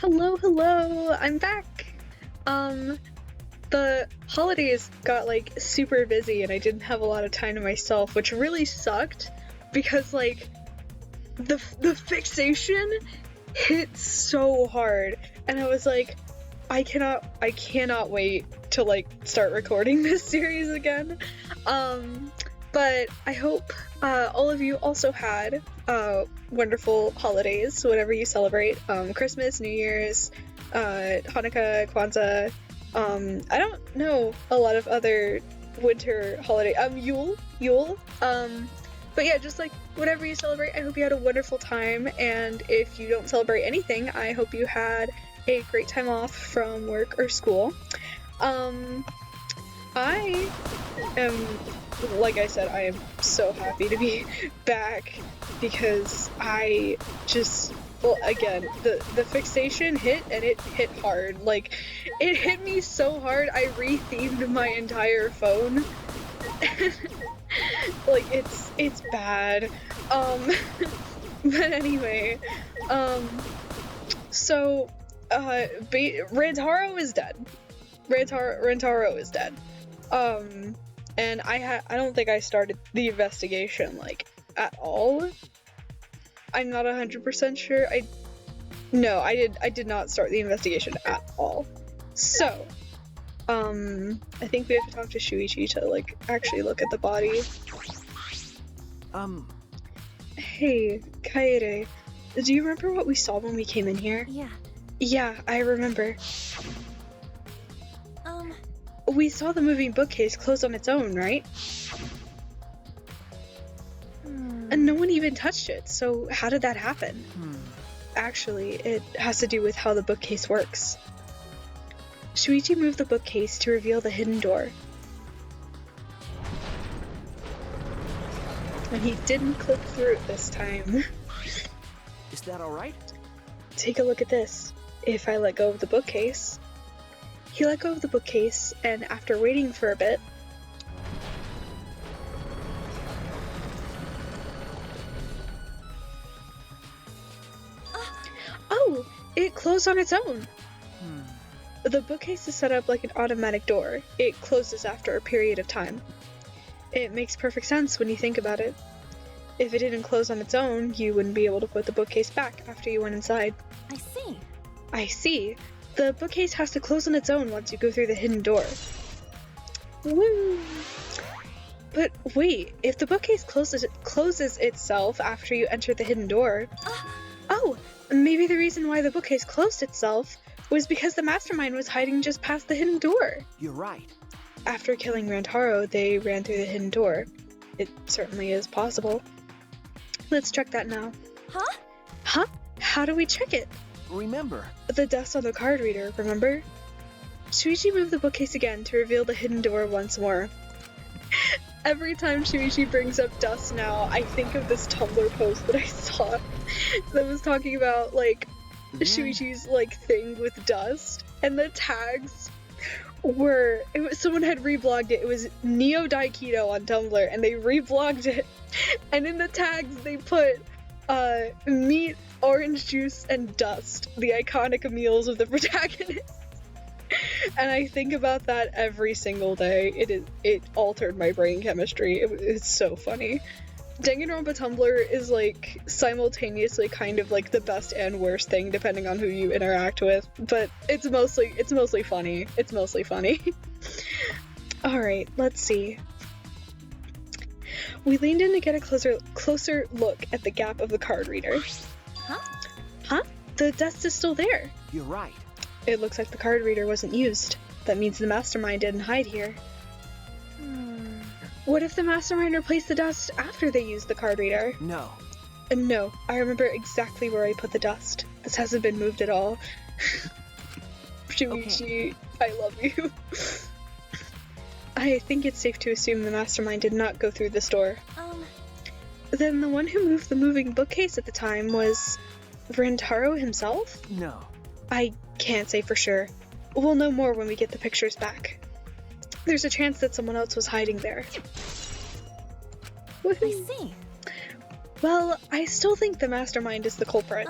Hello, hello! I'm back! The holidays got like super busy and I didn't have a lot of time to myself, which really sucked because like the fixation hit so hard and I was like, I cannot wait to like start recording this series again. But I hope all of you also had wonderful holidays, whatever you celebrate. Christmas, New Year's, Hanukkah, Kwanzaa. I don't know a lot of other winter holiday. Yule. But yeah, just like whatever you celebrate, I hope you had a wonderful time. And if you don't celebrate anything, I hope you had a great time off from work or school. I am, like I said, I am so happy to be back because I just, well, again, the fixation hit and it hit hard. Like, it hit me so hard, I re-themed my entire phone. Like, it's bad. But anyway, so, Rantaro is dead. Rantaro is dead. And I don't think I started the investigation, like, at all. I'm not 100% sure. No, I did not start the investigation at all. So, I think we have to talk to Shuichi to, like, actually look at the body. Hey, Kaede, do you remember what we saw when we came in here? Yeah. Yeah, I remember. We saw the moving bookcase close on its own, right? And no one even touched it, so how did that happen? Actually, it has to do with how the bookcase works. Shuichi moved the bookcase to reveal the hidden door. And he didn't click through it this time. Is that alright? Take a look at this. If I let go of the bookcase... He let go of the bookcase, and after waiting for a bit... Oh! It closed on its own! The bookcase is set up like an automatic door. It closes after a period of time. It makes perfect sense when you think about it. If it didn't close on its own, you wouldn't be able to put the bookcase back after you went inside. I see. I see. The bookcase has to close on its own once you go through the hidden door. Woo! But wait, if the bookcase closes itself after you enter the hidden door... Oh! Maybe the reason why the bookcase closed itself was because the mastermind was hiding just past the hidden door. You're right. After killing Rantaro, they ran through the hidden door. It certainly is possible. Let's check that now. Huh? Huh? How do we check it? Remember. The dust on the card reader, remember? Shuichi moved the bookcase again to reveal the hidden door once more. Every time Shuichi brings up dust now, I think of this Tumblr post that I saw that was talking about, like, Shuichi's, like, thing with dust. And the tags were... someone had reblogged it. It was Neo Daikido on Tumblr, and they reblogged it. And in the tags, they put, meat, orange juice, and dust, the iconic meals of the protagonist. And I think about that every single day. It altered my brain chemistry. It's so funny. Danganronpa Tumblr is like simultaneously kind of like the best and worst thing depending on who you interact with, but it's mostly funny. It's mostly funny. Alright, let's see. We leaned in to get a closer look at the gap of the card reader. Huh? The dust is still there. You're right. It looks like the card reader wasn't used. That means the mastermind didn't hide here. What if the mastermind replaced the dust after they used the card reader? No. No, I remember exactly where I put the dust. This hasn't been moved at all. Shuichi, okay. I love you. I think it's safe to assume the mastermind did not go through this door. Then the one who moved the moving bookcase at the time was... Rantaro himself? No. I can't say for sure. We'll know more when we get the pictures back. There's a chance that someone else was hiding there. I see. Well, I still think the mastermind is the culprit.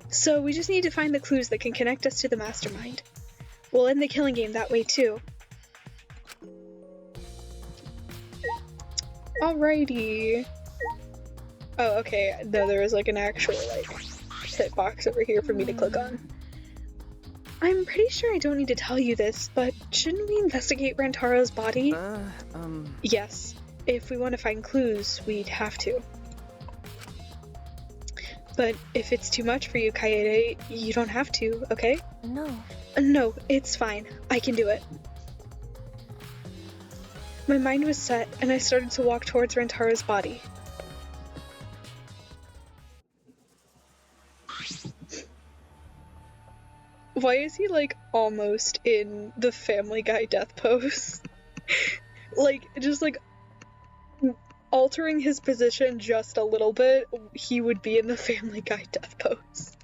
So we just need to find the clues that can connect us to the mastermind. We'll end the killing game that way too. Alrighty. Oh, okay. No, there was like an actual like hitbox over here for me to click on. I'm pretty sure I don't need to tell you this, but shouldn't we investigate Rantaro's body? Yes. If we want to find clues, we'd have to. But if it's too much for you, Kaede, you don't have to, okay? No. No, it's fine. I can do it. My mind was set, and I started to walk towards Rantaro's body. Why is he, like, almost in the Family Guy death pose? Like, just, like, altering his position just a little bit, he would be in the Family Guy death pose.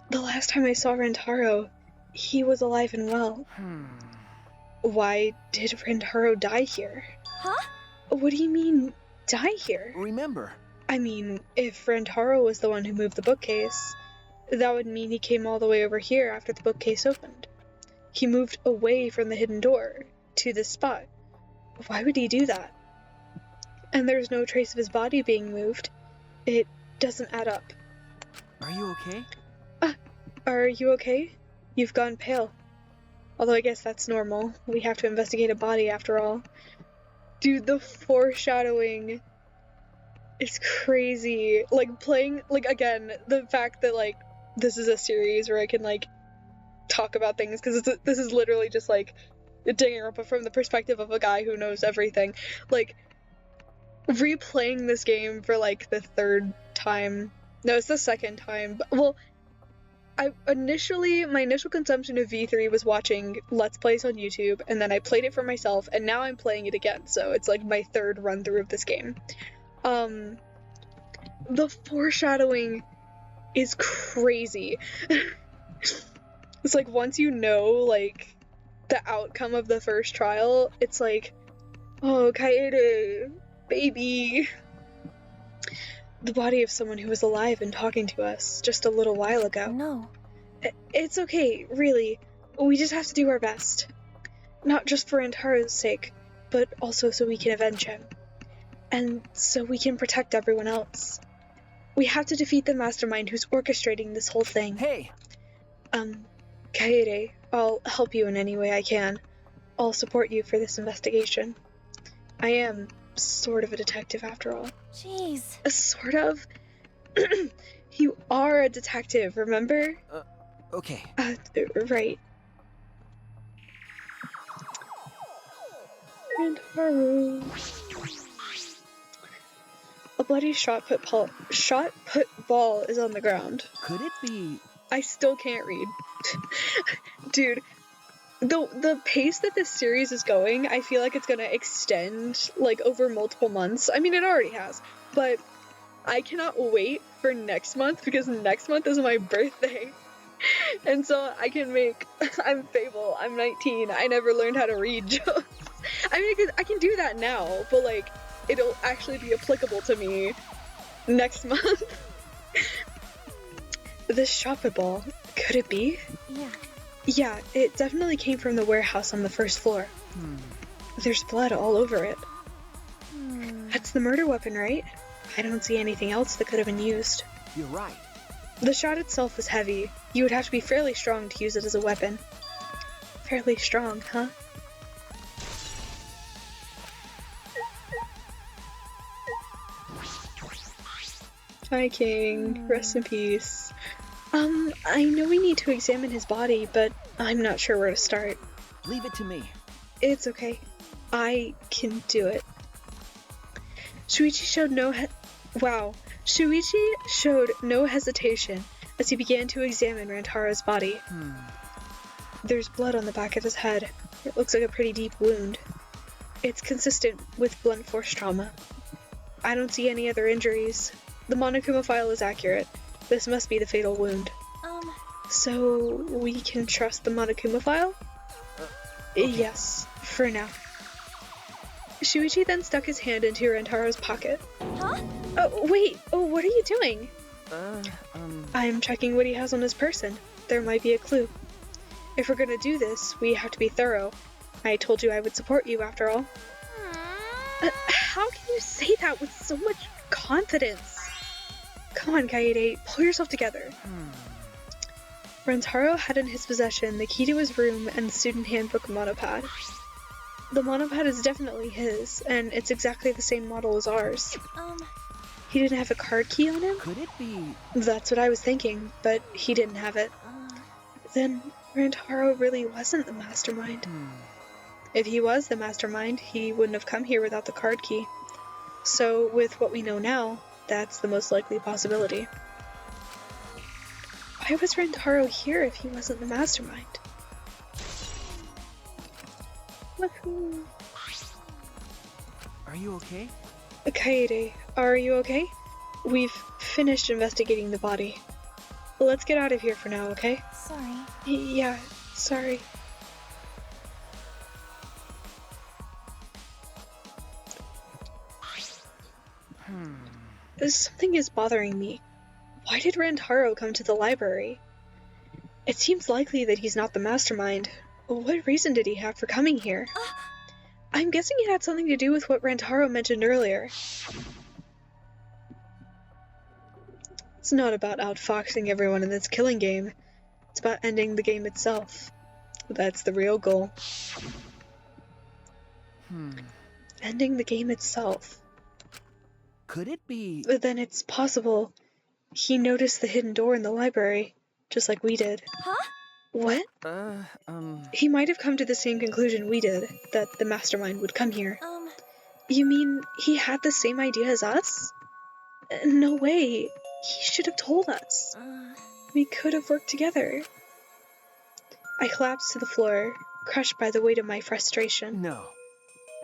The last time I saw Rantaro, he was alive and well. Why did Rantaro die here? Huh? What do you mean, die here? Remember. I mean, if Rantaro was the one who moved the bookcase, that would mean he came all the way over here after the bookcase opened. He moved away from the hidden door to this spot. Why would he do that? And there's no trace of his body being moved. It doesn't add up. Are you okay? Are you okay? You've gone pale. Although I guess that's normal. We have to investigate a body after all. Dude, the foreshadowing is crazy. Like, playing, like, again, the fact that, like, this is a series where I can, like, talk about things, because this is literally just, like, digging up from the perspective of a guy who knows everything. Like, replaying this game for, like, the third time. No, it's the second time. But, well, my initial consumption of V3 was watching Let's Plays on YouTube, and then I played it for myself, and now I'm playing it again, so it's like my third run through of this game. The foreshadowing is crazy. It's like, once you know, like, the outcome of the first trial, it's like, oh, Kaede, baby. The body of someone who was alive and talking to us just a little while ago. No. It's okay, really. We just have to do our best. Not just for Rantaro's sake, but also so we can avenge him. And so we can protect everyone else. We have to defeat the mastermind who's orchestrating this whole thing. Hey! Kaede, I'll help you in any way I can. I'll support you for this investigation. I am sort of a detective after all. Jeez. Sort of? You are a detective, remember? Okay. Right. Rantaro. A bloody shot put ball is on the ground. Could it be... I still can't read. Dude, the pace that this series is going, I feel like it's gonna extend, like, over multiple months. I mean, it already has, but I cannot wait for next month, because next month is my birthday. And so I can make... I'm Fable, I'm 19, I never learned how to read jokes. I mean, I can do that now, but, like, it'll actually be applicable to me next month. This shot put ball, could it be? Yeah. Yeah, it definitely came from the warehouse on the first floor. There's blood all over it. That's the murder weapon, right? I don't see anything else that could have been used. You're right. The shot itself was heavy. You would have to be fairly strong to use it as a weapon. Fairly strong, huh? Hi, King. Rest in peace. I know we need to examine his body, but I'm not sure where to start. Leave it to me. It's okay. I can do it. Shuichi showed no hesitation as he began to examine Rantaro's body. There's blood on the back of his head. It looks like a pretty deep wound. It's consistent with blunt force trauma. I don't see any other injuries. The Monokuma file is accurate. This must be the fatal wound. So we can trust the Monokuma file? Okay. Yes, for now. Shuichi then stuck his hand into Rantaro's pocket. Huh? Oh, wait! Oh, what are you doing? Uh, I'm checking what he has on his person. There might be a clue. If we're gonna do this, we have to be thorough. I told you I would support you, after all. How can you say that with so much confidence? Come on, Kaede, pull yourself together. Rentaro had in his possession the key to his room and the student handbook monopad. The monopad is definitely his, and it's exactly the same model as ours. He didn't have a card key on him? Could it be? That's what I was thinking, but he didn't have it. Then Rantaro really wasn't the mastermind. If he was the mastermind, he wouldn't have come here without the card key. So, with what we know now, that's the most likely possibility. Why was Rantaro here if he wasn't the mastermind? Woohoo! Are you okay? Kaede, are you okay? We've finished investigating the body. Let's get out of here for now, okay? Sorry. Yeah, sorry. Something is bothering me. Why did Rantaro come to the library? It seems likely that he's not the mastermind. What reason did he have for coming here? I'm guessing it had something to do with what Rantaro mentioned earlier. It's not about outfoxing everyone in this killing game. It's about ending the game itself. That's the real goal. Ending the game itself. Could it be? But then it's possible he noticed the hidden door in the library, just like we did. Huh? What? He might have come to the same conclusion we did, that the mastermind would come here. You mean he had the same idea as us? No way. He should have told us. We could have worked together. I collapsed to the floor, crushed by the weight of my frustration.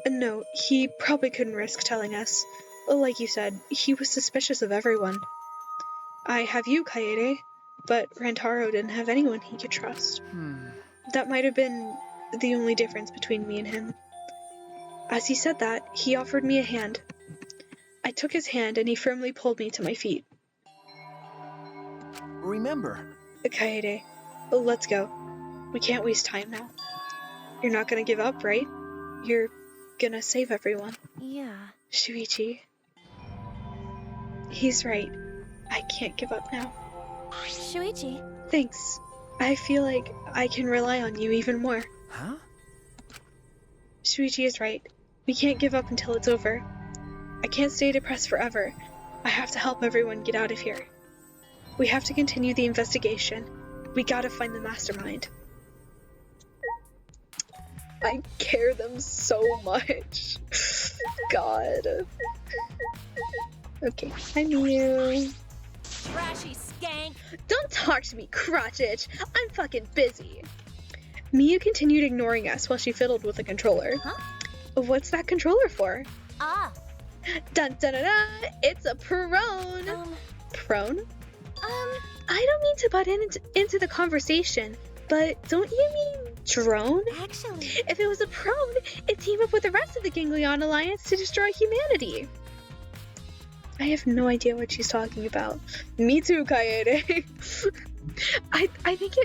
No, he probably couldn't risk telling us. Like you said, he was suspicious of everyone. I have you, Kaede, but Rantaro didn't have anyone he could trust. That might have been the only difference between me and him. As he said that, he offered me a hand. I took his hand and he firmly pulled me to my feet. Remember. Kaede, let's go. We can't waste time now. You're not gonna give up, right? You're gonna save everyone. Yeah. Shuichi. He's right. I can't give up now. Shuichi. Thanks. I feel like I can rely on you even more. Huh? Shuichi is right. We can't give up until it's over. I can't stay depressed forever. I have to help everyone get out of here. We have to continue the investigation. We gotta find the mastermind. I care them so much. God. Okay, hi Miu. Trashy skank. Don't talk to me, crotchage. I'm fucking busy. Miu continued ignoring us while she fiddled with the controller. Huh? What's that controller for? Ah. Dun dun dun dun! It's a prone! Prone? I don't mean to butt into the conversation, but don't you mean drone? Actually. If it was a prone, it'd team up with the rest of the Ganglion Alliance to destroy humanity. I have no idea what she's talking about. Me too, Kaede. I think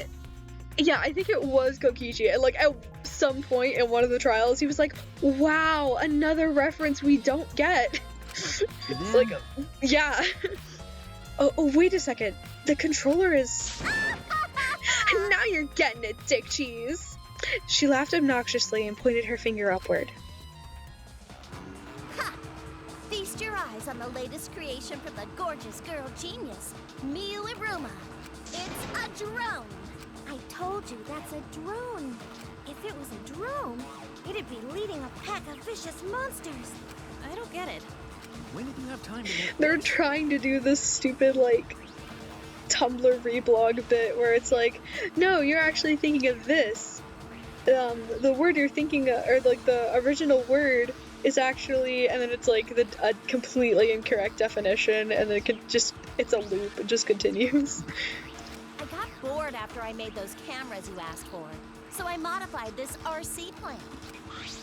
it was Kokichi. Like, at some point in one of the trials, he was like, wow, another reference we don't get. It's like, yeah. Oh, wait a second. The controller is... Now you're getting it, dick cheese. She laughed obnoxiously and pointed her finger upward. Ha! Feast your eyes on the latest creation from the gorgeous girl genius, Miu Iruma. It's a drone. I told you that's a drone. If it was a drone, it'd be leading a pack of vicious monsters. I don't get it. When did you have time to make They're trying to do this stupid, like, Tumblr reblog bit where it's like, no, you're actually thinking of this. The word you're thinking of, or like the original word is actually, and then it's like a completely incorrect definition, and then it's a loop, it just continues. I got bored after I made those cameras you asked for, so I modified this RC plane.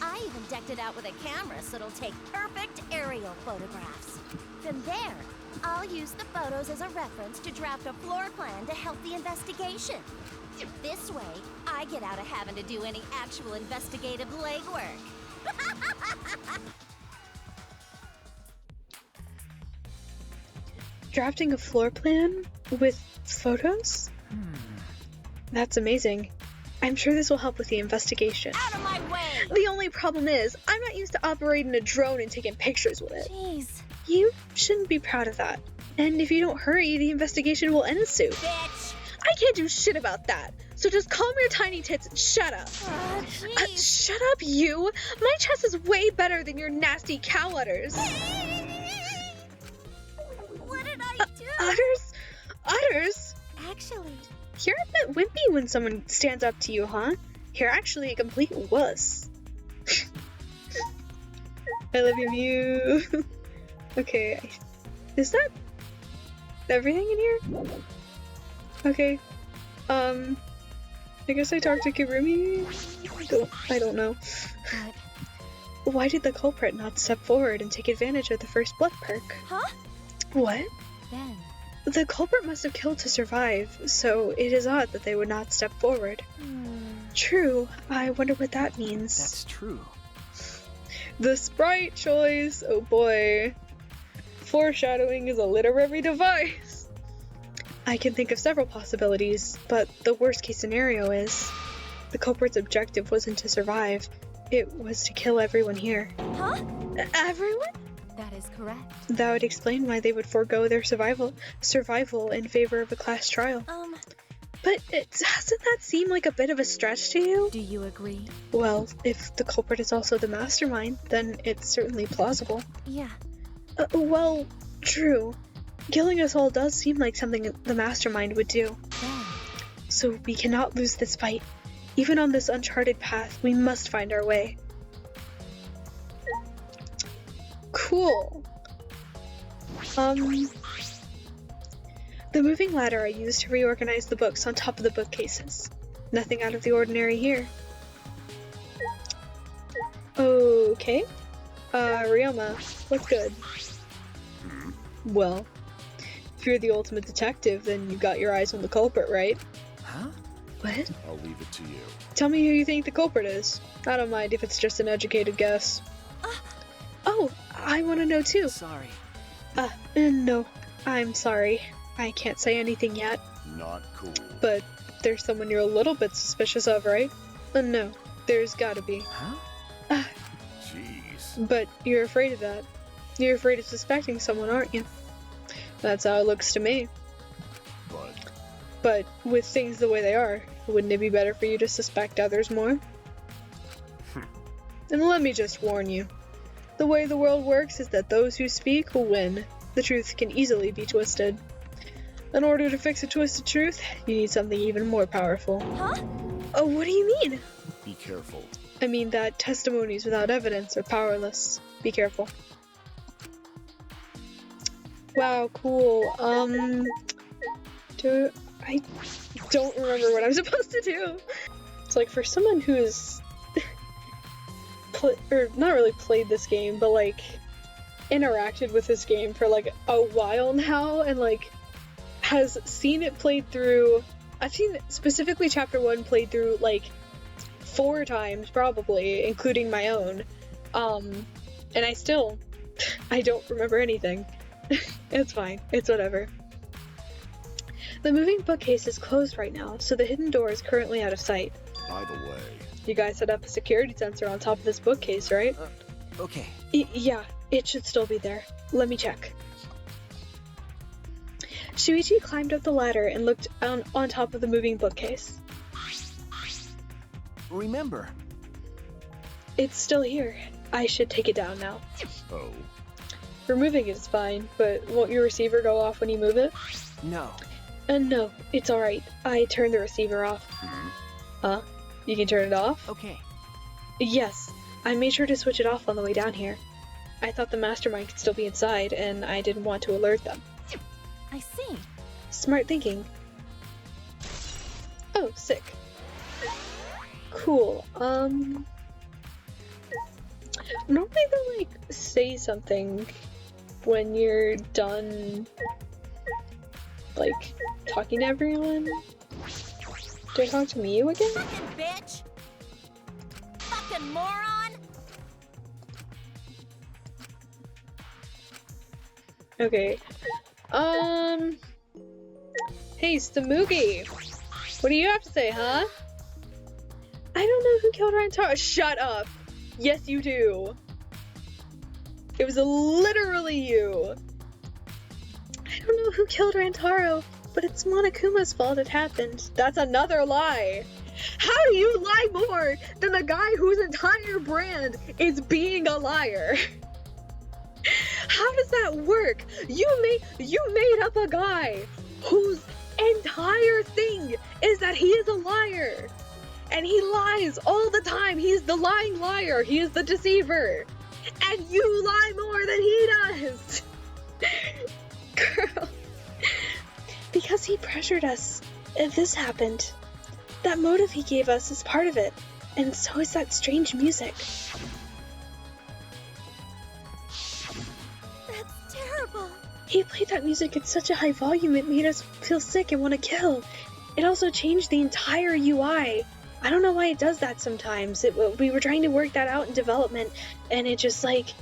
I even decked it out with a camera so it'll take perfect aerial photographs. From there, I'll use the photos as a reference to draft a floor plan to help the investigation. This way, I get out of having to do any actual investigative legwork. Drafting a floor plan with photos? That's amazing. I'm sure this will help with the investigation. Out of my way! The only problem is, I'm not used to operating a drone and taking pictures with it. Jeez. You shouldn't be proud of that. And if you don't hurry, the investigation will end soon. Bitch! I can't do shit about that. So just calm your tiny tits and shut up. Jeez. Shut up, you! My chest is way better than your nasty cow udders. What did I do? Udders? Udders? Actually, You're a bit wimpy when someone stands up to you, huh? You're actually a complete wuss. I love you, Mew. Okay, is that everything in here? Okay, I guess I talked to Kirumi? I don't know. but... Why did the culprit not step forward and take advantage of the first blood perk? Huh? What? Then... The culprit must have killed to survive, so it is odd that they would not step forward. True, I wonder what that means. That's true. The sprite choice! Oh boy. Foreshadowing is a literary device! I can think of several possibilities, but the worst case scenario is the culprit's objective wasn't to survive, it was to kill everyone here. Huh? Everyone? That is correct. That would explain why they would forego their survival in favor of a class trial. But doesn't that seem like a bit of a stretch to you? Do you agree? Well, if the culprit is also the mastermind, then it's certainly plausible. Yeah. Well, true. Killing us all does seem like something the mastermind would do. Then... So we cannot lose this fight. Even on this uncharted path, we must find our way. Cool. The moving ladder I used to reorganize the books on top of the bookcases. Nothing out of the ordinary here. Okay. Ryoma, what's good? Well, if you're the ultimate detective, then you got your eyes on the culprit, right? Huh? What? I'll leave it to you. Tell me who you think the culprit is. I don't mind if it's just an educated guess. Oh, I want to know too. Sorry. No, I'm sorry. I can't say anything yet. Not cool. But there's someone you're a little bit suspicious of, right? No, there's gotta be. Huh? Jeez. But you're afraid of that. You're afraid of suspecting someone, aren't you? That's how it looks to me. But with things the way they are, wouldn't it be better for you to suspect others more? And let me just warn you. The way the world works is that those who speak will win. The truth can easily be twisted. In order to fix a twisted truth, you need something even more powerful. Huh? Oh, what do you mean? Be careful. I mean that testimonies without evidence are powerless. Be careful. Wow, cool. I don't remember what I'm supposed to do. It's like for someone who's not really played this game, but like interacted with this game for like a while now, and like has seen it played through. I've seen specifically chapter 1 played through like 4 times probably, including my own. And I don't remember anything. It's fine. It's whatever. The moving bookcase is closed right now, so the hidden door is currently out of sight. By the way, You guys set up a security sensor on top of this bookcase, right? Okay. Yeah, it should still be there. Let me check. Shuichi climbed up the ladder and looked on top of the moving bookcase. Remember. It's still here. I should take it down now. oh, Removing it is fine, but won't your receiver go off when you move it? No. No, it's alright. I turned the receiver off. Huh? You can turn it off? Okay. Yes, I made sure to switch it off on the way down here. I thought the mastermind could still be inside, and I didn't want to alert them. I see. Smart thinking. Oh, sick. Cool. Normally they'll, like, say something when you're done, like, talking to everyone. Do I talk to Miyu again? Fucking bitch! Fucking moron! Okay. Hey, Stamugi! What do you have to say, huh? I don't know who killed Rantaro. Shut up! Yes, you do. It was literally you. I don't know who killed Rantaro, but it's Monokuma's fault it happened. That's another lie. How do you lie more than the guy whose entire brand is being a liar? How does that work? You made up a guy whose entire thing is that he is a liar. And he lies all the time. He's the lying liar. He is the deceiver. And you lie more than he does. Girl. Because he pressured us. If this happened, that motive he gave us is part of it. And so is that strange music. That's terrible. He played that music at such a high volume it made us feel sick and want to kill. It also changed the entire UI. I don't know why it does that sometimes. We were trying to work that out in development, and it just like,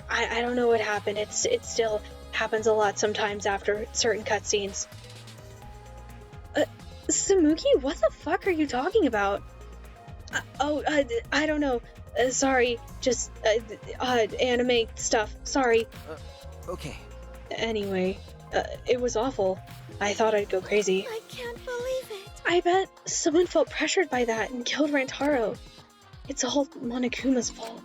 I don't know what happened. It still happens a lot sometimes after certain cutscenes. Samuki, what the fuck are you talking about? I don't know. Sorry, just anime stuff. Sorry. Okay. Anyway, it was awful. I thought I'd go crazy. I can't believe it. I bet someone felt pressured by that and killed Rantaro. It's all Monokuma's fault.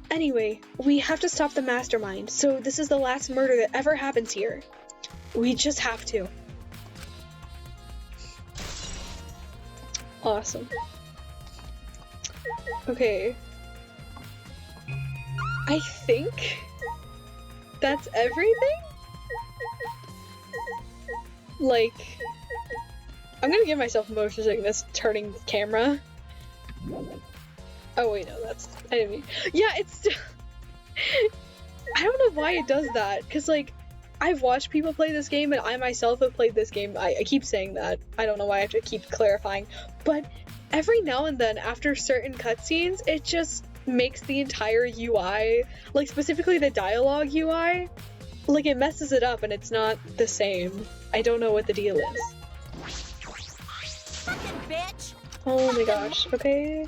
Anyway, we have to stop the mastermind, so this is the last murder that ever happens here. We just have to. Awesome. Okay. I think that's everything? Like, I'm gonna give myself motion sickness turning the camera. Oh wait, no, I didn't mean. Yeah, it's still. I don't know why it does that, because like, I've watched people play this game and I myself have played this game. I keep saying that. I don't know why I have to keep clarifying. But every now and then, after certain cutscenes, it just makes the entire UI, like specifically the dialogue UI, like it messes it up and it's not the same. I don't know what the deal is. Fucking bitch. Oh my gosh, okay.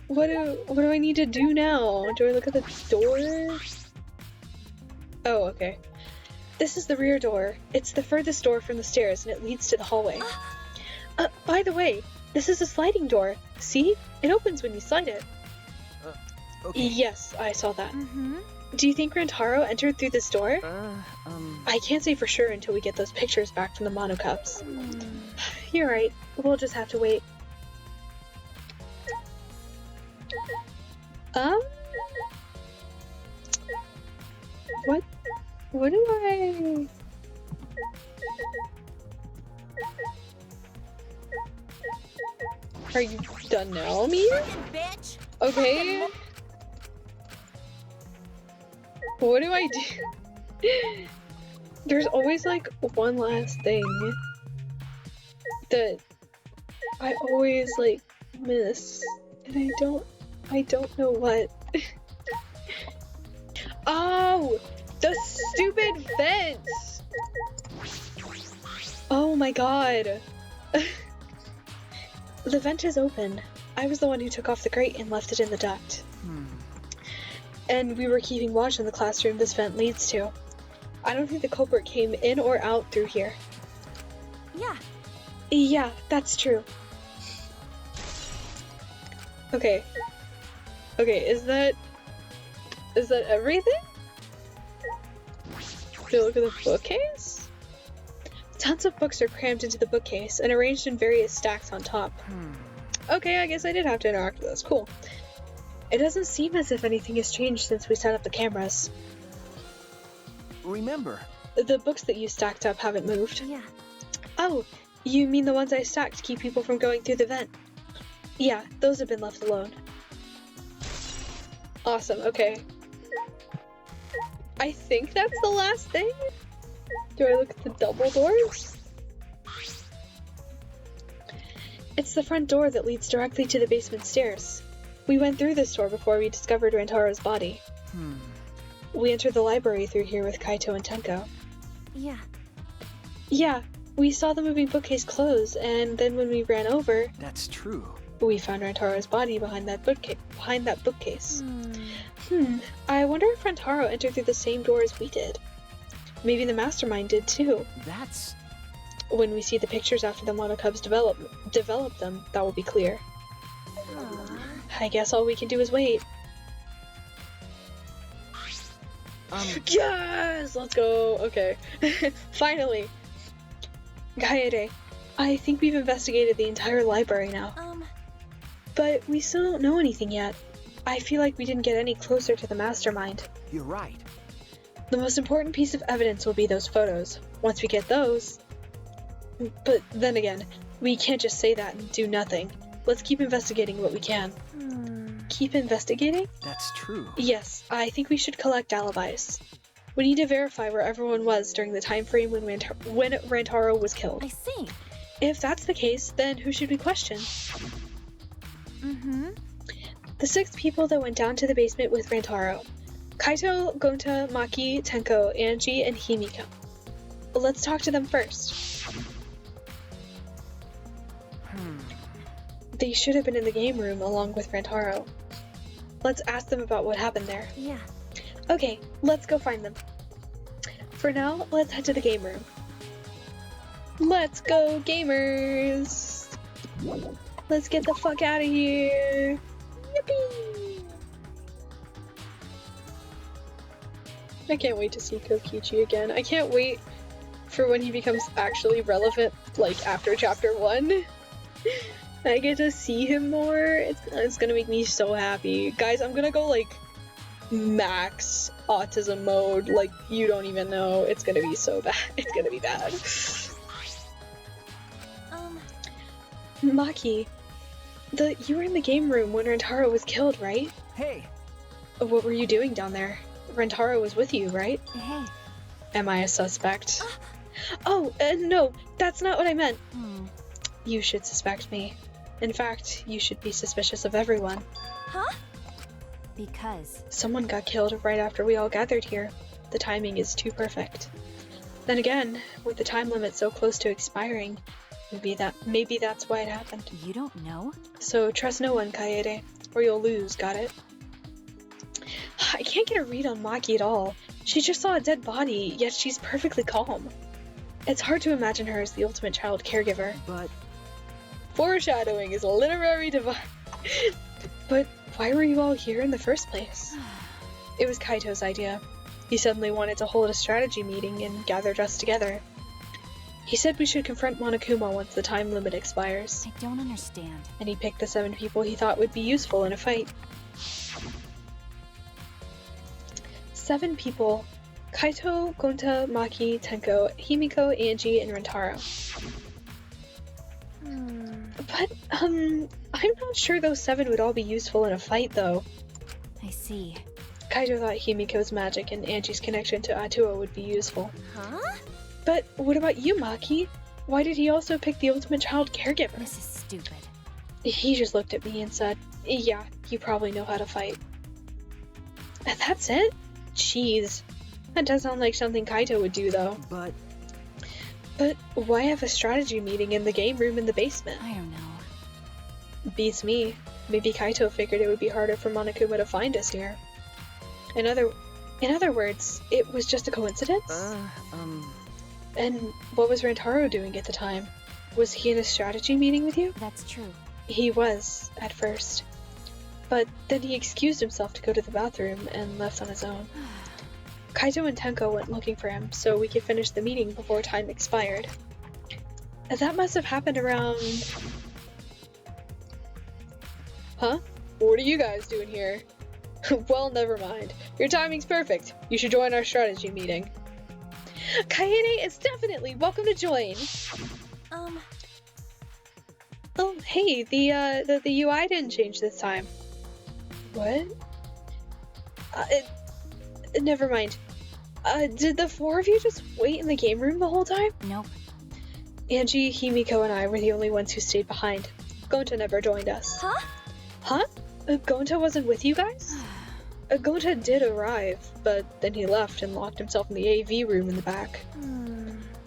What do I need to do now? Do I look at the door? Oh, okay. This is the rear door. It's the furthest door from the stairs and it leads to the hallway. By the way, this is a sliding door. See? It opens when you slide it. Okay. Yes, I saw that. Mm-hmm. Do you think Rantaro entered through this door? I I can't say for sure until we get those pictures back from the monocups. You're right. We'll just have to wait. What do I... Are you done now, Mia? Fucking bitch. Okay. What do I do? There's always like one last thing that I always like miss, and I don't know what. Oh, the stupid fence! Oh my god. The vent is open. I was the one who took off the grate and left it in the duct. And we were keeping watch in the classroom this vent leads to. I don't think the culprit came in or out through here. Yeah. Yeah, that's true. Okay. Okay, is that everything? Do you look at the bookcase? Tons of books are crammed into the bookcase and arranged in various stacks on top. Okay, I guess I did have to interact with this. Cool. It doesn't seem as if anything has changed since we set up the cameras. remember. The books that you stacked up haven't moved. Yeah. Oh, you mean the ones I stacked to keep people from going through the vent? Yeah, those have been left alone. Awesome, okay. I think that's the last thing. Do I look at the double doors? It's the front door that leads directly to the basement stairs. We went through this door before we discovered Rantaro's body. We entered the library through here with Kaito and Tenko. Yeah. Yeah, we saw the moving bookcase close, and then when we ran over, That's true. we found Rantaro's body behind that bookcase. I wonder if Rantaro entered through the same door as we did. Maybe the mastermind did too. That's... When we see the pictures after the Monokubs develop them, that will be clear. I guess all we can do is wait. Yes! Let's go! Okay. Finally! Kaede, I think we've investigated the entire library now. But we still don't know anything yet. I feel like we didn't get any closer to the mastermind. You're right. The most important piece of evidence will be those photos. Once we get those... But then again, we can't just say that and do nothing. Let's keep investigating what we can. Keep investigating? That's true. Yes, I think we should collect alibis. We need to verify where everyone was during the time frame when Rantaro was killed. I see. If that's the case, then who should we question? The 6 people that went down to the basement with Rantaro. Kaito, Gonta, Maki, Tenko, Angie, and Himiko. Let's talk to them first. They should have been in the game room along with Rantaro. Let's ask them about what happened there. Yeah. Okay, let's go find them. For now, let's head to the game room. Let's go, gamers! Let's get the fuck out of here! Yippee! I can't wait to see Kokichi again. I can't wait for when he becomes actually relevant, like after chapter 1. I get to see him more. It's gonna make me so happy. Guys, I'm gonna go like max autism mode. Like, you don't even know. It's gonna be so bad. It's gonna be bad. Maki, you were in the game room when Rantaro was killed, right? Hey! What were you doing down there? Rantaro was with you, right? Hey. Am I a suspect? Oh, no, that's not what I meant. You should suspect me. In fact, you should be suspicious of everyone. Huh? Because? Someone got killed right after we all gathered here. The timing is too perfect. Then again, with the time limit so close to expiring, maybe that's why it happened. You don't know? So trust no one, Kaede, or you'll lose, got it? I can't get a read on Maki at all. She just saw a dead body, yet she's perfectly calm. It's hard to imagine her as the ultimate child caregiver. But... Foreshadowing is a literary device. But why were you all here in the first place? It was Kaito's idea. He suddenly wanted to hold a strategy meeting and gathered us together. He said we should confront Monokuma once the time limit expires. I don't understand. And he picked the 7 people he thought would be useful in a fight. 7 people. Kaito, Gonta, Maki, Tenko, Himiko, Angie, and Rantaro. But, I'm not sure those 7 would all be useful in a fight, though. I see. Kaito thought Himiko's magic and Angie's connection to Atua would be useful. Huh? But what about you, Maki? Why did he also pick the ultimate child caregiver? This is stupid. He just looked at me and said, yeah, you probably know how to fight. And that's it? Jeez. That does sound like something Kaito would do, though. But why have a strategy meeting in the game room in the basement? I don't know. Beats me. Maybe Kaito figured it would be harder for Monokuma to find us here. In other words, it was just a coincidence? And what was Rantaro doing at the time? Was he in a strategy meeting with you? That's true. He was, at first. But then he excused himself to go to the bathroom and left on his own. Kaito and Tenko went looking for him so we could finish the meeting before time expired. That must have happened around... Huh? What are you guys doing here? Well, never mind. Your timing's perfect. You should join our strategy meeting. Kaede is definitely welcome to join. Oh, hey, the UI didn't change this time. What? Never mind. Did the four of you just wait in the game room the whole time? Nope. Angie, Himiko, and I were the only ones who stayed behind. Gonta never joined us. Huh? Huh? Gonta wasn't with you guys? Gonta did arrive, but then he left and locked himself in the AV room in the back.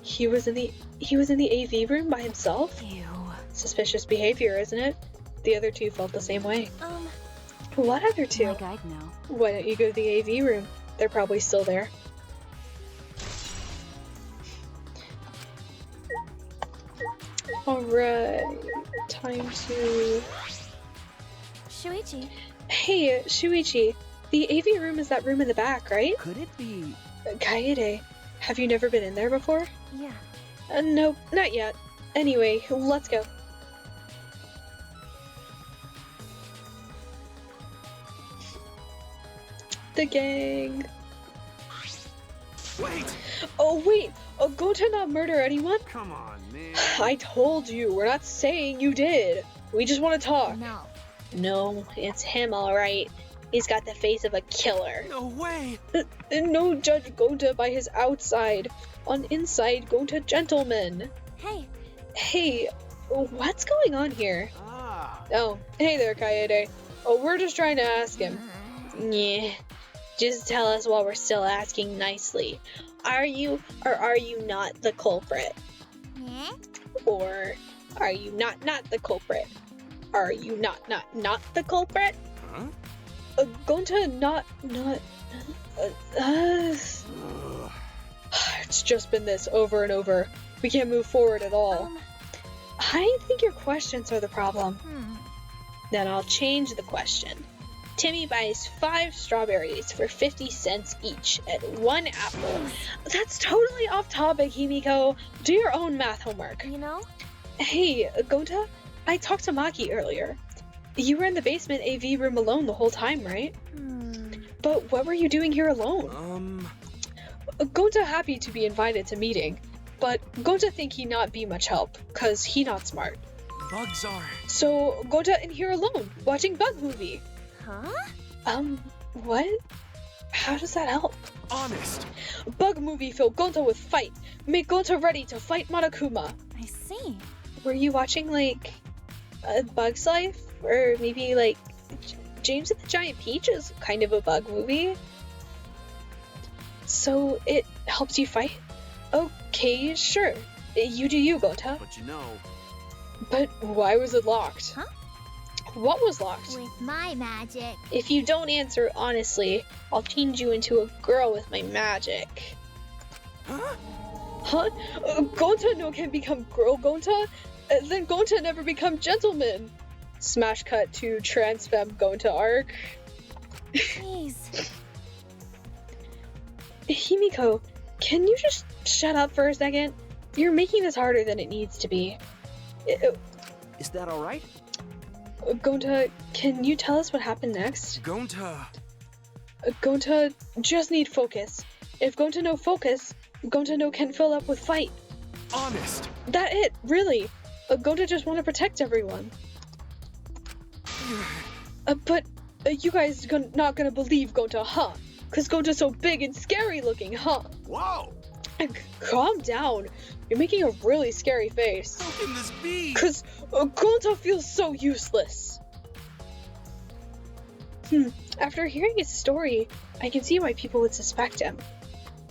He was in the AV room by himself? Ew. Suspicious behavior, isn't it? The other two felt the same way. What other two? Like I'd know. Why don't you go to the AV room? They're probably still there. Alright, time to... Shuichi. Hey, Shuichi, the AV room is that room in the back, right? Could it be? Kaede, have you never been in there before? Yeah. Nope, not yet. Anyway, let's go. The gang. Wait! Oh wait, go to not murder anyone? Come on, man. I told you, we're not saying you did. We just want to talk. No. No, it's him alright. He's got the face of a killer. No way! No judge Gonta by his outside. On inside, Gonta gentleman. Hey. Hey, what's going on here? Ah. Oh, hey there, Kaede. Oh, we're just trying to ask him. Yeah, just tell us while we're still asking nicely. Are you or are you not the culprit? Yeah? Or are you not the culprit? Are you not the culprit? Huh? Gonta not Ugh. It's just been this over and over. We can't move forward at all. I think your questions are the problem. Then I'll change the question. Timmy buys 5 strawberries for 50 cents each and 1 apple. That's totally off topic, Himiko. Do your own math homework. You know? Hey, Gonta, I talked to Maki earlier. You were in the basement AV room alone the whole time, right? But what were you doing here alone? Gonta happy to be invited to meeting, but Gonta think he not be much help, cause he not smart. Bugs are. So Gonta in here alone, watching bug movie. Huh? What? How does that help? Honest. Bug movie fill Gonta with fight. Make Gonta ready to fight Monokuma. I see. Were you watching, like, A Bug's Life? Or maybe, like, James and the Giant Peach is kind of a bug movie? So it helps you fight? Okay, sure. You do you, Gonta. But you know. But why was it locked? Huh? What was locked? With my magic. If you don't answer honestly, I'll change you into a girl with my magic. Huh? Huh? Gonta no can become girl Gonta? Then Gonta never become gentleman. Smash cut to transfem Gonta arc. Jeez. Himiko, can you just shut up for a second? You're making this harder than it needs to be. Is that alright? Gonta, can you tell us what happened next? Gonta. Gonta just need focus. If Gonta no focus, Gonta no can fill up with fight. Honest. That it, really. Gonta just want to protect everyone. But you guys not gonna believe Gonta, huh? Cause Gonta's so big and scary looking, huh? Whoa. Calm down. You're making a really scary face. How can this be? Cause Gonta feels so useless. After hearing his story, I can see why people would suspect him.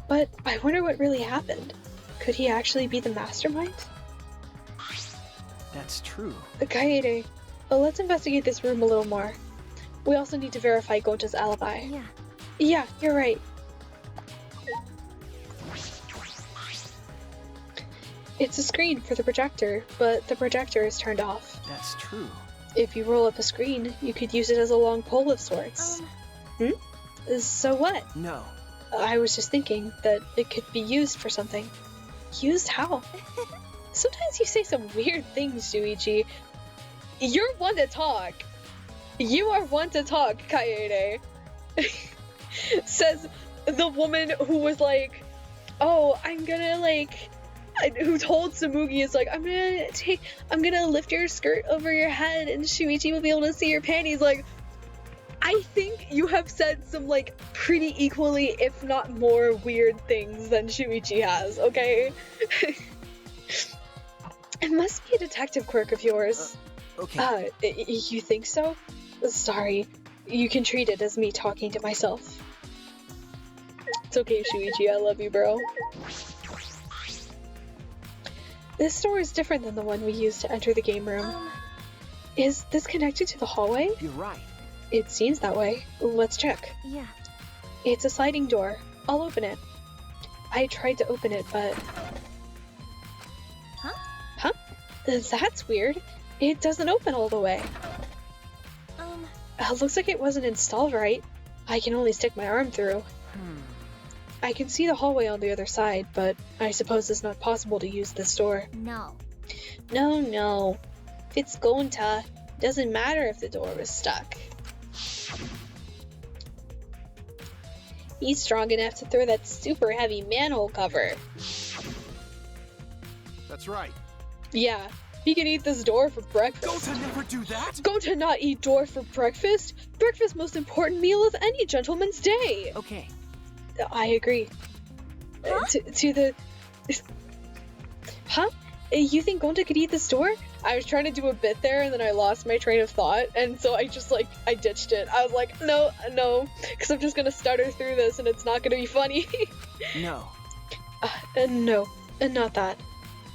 But I wonder what really happened. Could he actually be the mastermind? That's true. Kaede, let's investigate this room a little more. We also need to verify Gonta's alibi. Yeah. Yeah, you're right. It's a screen for the projector, but the projector is turned off. That's true. If you roll up a screen, you could use it as a long pole of sorts. So what? No. I was just thinking that it could be used for something. Used how? Sometimes you say some weird things, Shuichi. You're one to talk. You are one to talk, Kaede. Says the woman who was like, oh, I'm gonna like, who told Samugi is like, I'm gonna lift your skirt over your head and Shuichi will be able to see your panties. Like, I think you have said some, like, pretty equally, if not more, weird things than Shuichi has, okay? It must be a detective quirk of yours. Okay. You think so? Sorry. You can treat it as me talking to myself. It's okay, Shuichi, I love you, bro. This door is different than the one we used to enter the game room. Is this connected to the hallway? You're right. It seems that way. Let's check. Yeah. It's a sliding door. I'll open it. I tried to open it, but... Huh? That's weird. It doesn't open all the way. Looks like it wasn't installed right. I can only stick my arm through. I can see the hallway on the other side, but I suppose it's not possible to use this door. No. No. If it's Gonta, doesn't matter if the door was stuck. He's strong enough to throw that super heavy manhole cover. That's right. Yeah, he can eat this door for breakfast. Gonta never do that! Gonta not eat door for breakfast? Breakfast most important meal of any gentleman's day. Okay. I agree. Huh? To the... Huh? You think Gonta could eat this door? I was trying to do a bit there and then I lost my train of thought, and so I just, like, I ditched it. I was like, no, because I'm just gonna stutter through this and it's not gonna be funny. No. No, not that.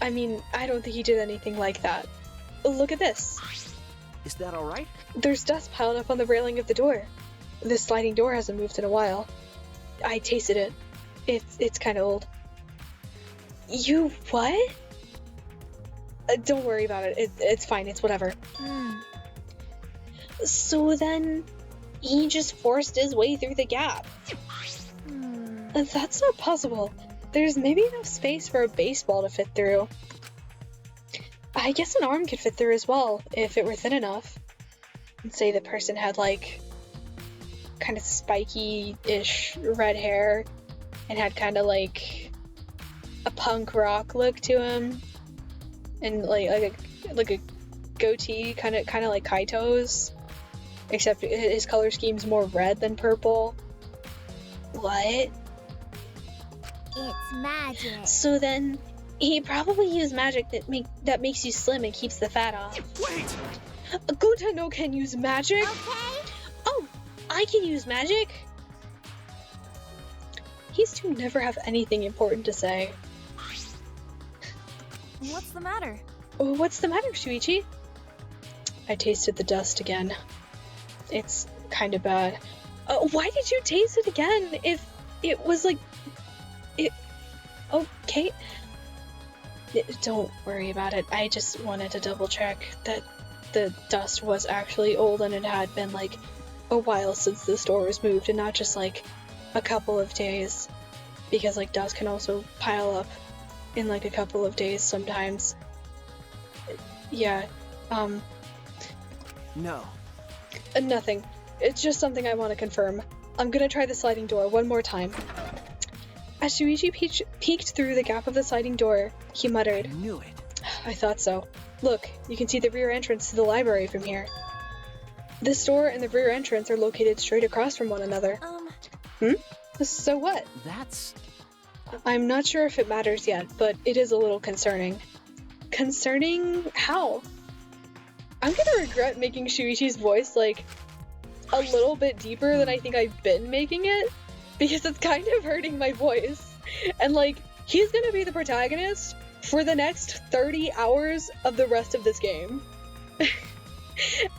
I mean, I don't think he did anything like that. Look at this. Is that all right? There's dust piled up on the railing of the door. This sliding door hasn't moved in a while. I tasted it. It's kind of old. You what? Don't worry about it. It's fine. It's whatever. So then, he just forced his way through the gap. That's not possible. There's maybe enough space for a baseball to fit through. I guess an arm could fit through as well, if it were thin enough. And say the person had, like, kind of spiky-ish red hair, and had kind of, like, a punk rock look to him. And like a goatee, kind of like Kaito's, except his color scheme's more red than purple. What? It's magic. So then, he probably used magic that makes you slim and keeps the fat off. Wait! Gonta no can use magic. Okay. Oh, I can use magic. He's to never have anything important to say. What's the matter? What's the matter, Shuichi? I tasted the dust again. It's kind of bad. Why did you taste it again? If it was like... Okay. Don't worry about it. I just wanted to double check that the dust was actually old and it had been like a while since the store was moved and not just like a couple of days. Because like dust can also pile up in like a couple of days sometimes. Yeah, No. nothing. It's just something I want to confirm. I'm gonna try the sliding door one more time. As Shuichi peeked through the gap of the sliding door, he muttered, I knew it. I thought so. Look, you can see the rear entrance to the library from here. This door and the rear entrance are located straight across from one another. So what? That's... I'm not sure if it matters yet, but it is a little concerning. Concerning how? I'm gonna regret making Shuichi's voice, like, a little bit deeper than I think I've been making it, because it's kind of hurting my voice. And, like, he's gonna be the protagonist for the next 30 hours of the rest of this game.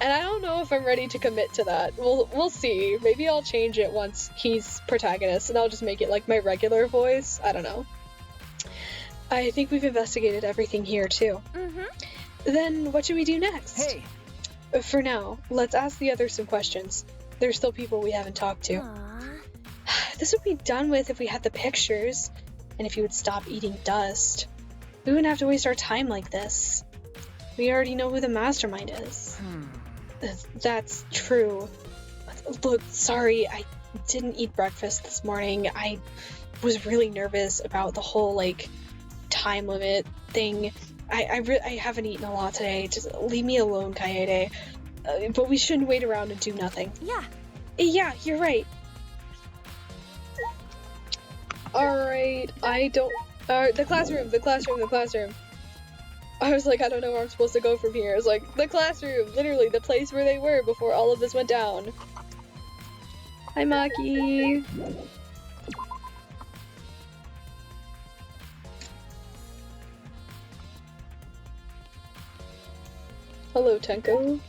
And I don't know if I'm ready to commit to that. We'll see. Maybe I'll change it once he's protagonist, and I'll just make it like my regular voice. I don't know. I think we've investigated everything here, too. Then what should we do next? Hey! For now, let's ask the others some questions. There's still people we haven't talked to. This would be done with if we had the pictures, and if you would stop eating dust. We wouldn't have to waste our time like this. We already know who the mastermind is. That's true. Look, sorry, I didn't eat breakfast this morning. I was really nervous about the whole, like, time limit thing. I haven't eaten a lot today. Just leave me alone, Kaede. But we shouldn't wait around and do nothing. Yeah. Yeah, you're right. Alright, I don't... the classroom. I was like, I don't know where I'm supposed to go from here. I was like, the classroom! Literally, the place where they were before all of this went down. Hi, Maki. Hello, Tenko.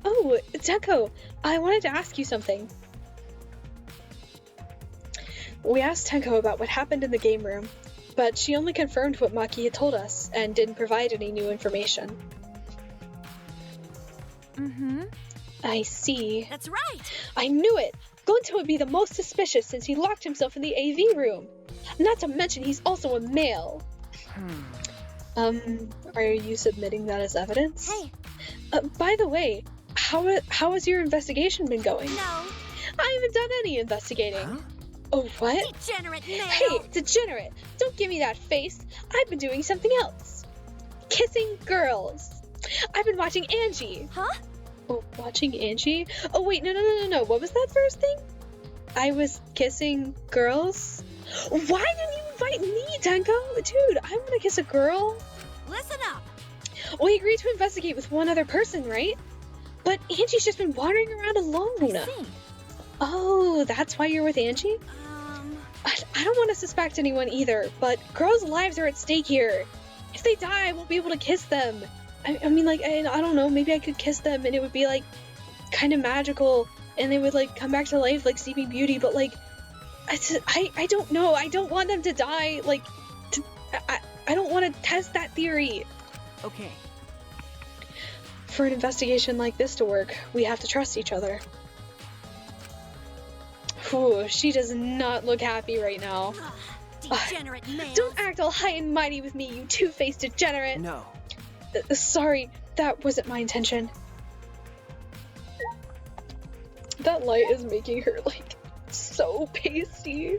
Oh, Tenko! I wanted to ask you something. We asked Tenko about what happened in the game room, but she only confirmed what Maki had told us and didn't provide any new information. Mm-hmm. I see. That's right. I knew it! Gonto would be the most suspicious since he locked himself in the AV room. Not to mention he's also a male. Are you submitting that as evidence? Hey. By the way, how has your investigation been going? No. I haven't done any investigating. Huh? Oh, what? Degenerate male. Hey, degenerate! Don't give me that face! I've been doing something else. Kissing girls. I've been watching Angie. Huh? Oh, watching Angie? Oh, wait, no. What was that first thing? I was kissing girls? Why didn't you invite me, Tenko? Dude, I want to kiss a girl. Listen up. We agreed to investigate with one other person, right? But Angie's just been wandering around alone. I see. Oh, that's why you're with Angie? I don't want to suspect anyone either, but girls' lives are at stake here. If they die, I won't be able to kiss them. I mean, like, I don't know, maybe I could kiss them and it would be, like, kind of magical and they would, like, come back to life like Sleeping Beauty, but, like, I don't know. I don't want them to die, like, I don't want to test that theory. Okay. For an investigation like this to work, we have to trust each other. Whew, she does not look happy right now. Degenerate male. Don't act all high and mighty with me, you two-faced degenerate! No. Sorry, that wasn't my intention. That light is making her, like, so pasty.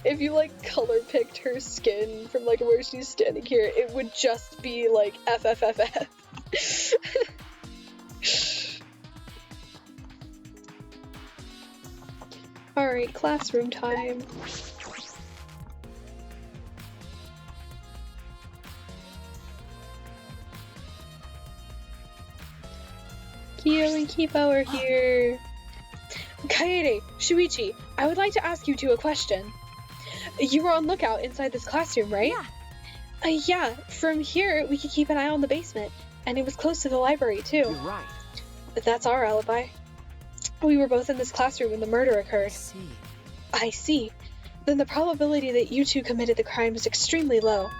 If you, like, color picked her skin from, like, where she's standing here, it would just be, like, FFFF. Alright, classroom time. Kyo and Kipo are here. Kaede, Shuichi, I would like to ask you two a question. You were on lookout inside this classroom, right? Yeah. Yeah, from here we could keep an eye on the basement, and it was close to the library too. You're right. But that's our alibi. We were both in this classroom when the murder I occurred. see. I see. Then the probability that you two committed the crime is extremely low.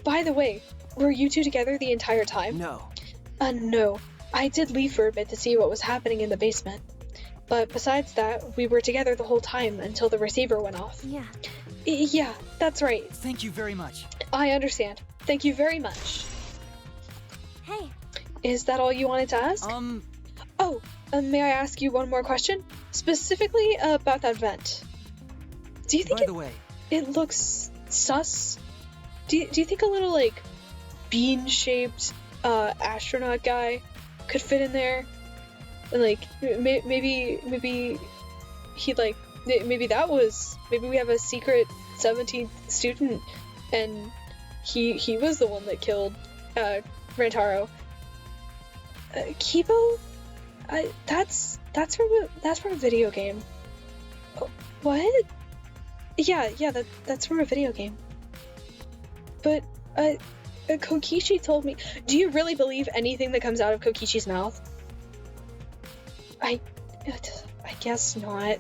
By the way, were you two together the entire time? No. No. I did leave for a bit to see what was happening in the basement. But besides that, we were together the whole time until the receiver went off. Yeah. Yeah, that's right. Thank you very much. I understand. Thank you very much. Hey. Is that all you wanted to ask? Oh, may I ask you one more question? Specifically about that vent. Do you think By the way, it looks sus? Do you think a little, like, bean-shaped astronaut guy could fit in there? And, like, maybe he, like, maybe we have a secret 17th student and he was the one that killed Rantaro. Kipo? That's from a video game. What? Yeah, that's from a video game. But Kokichi told me. Do you really believe anything that comes out of Kokichi's mouth? I guess not.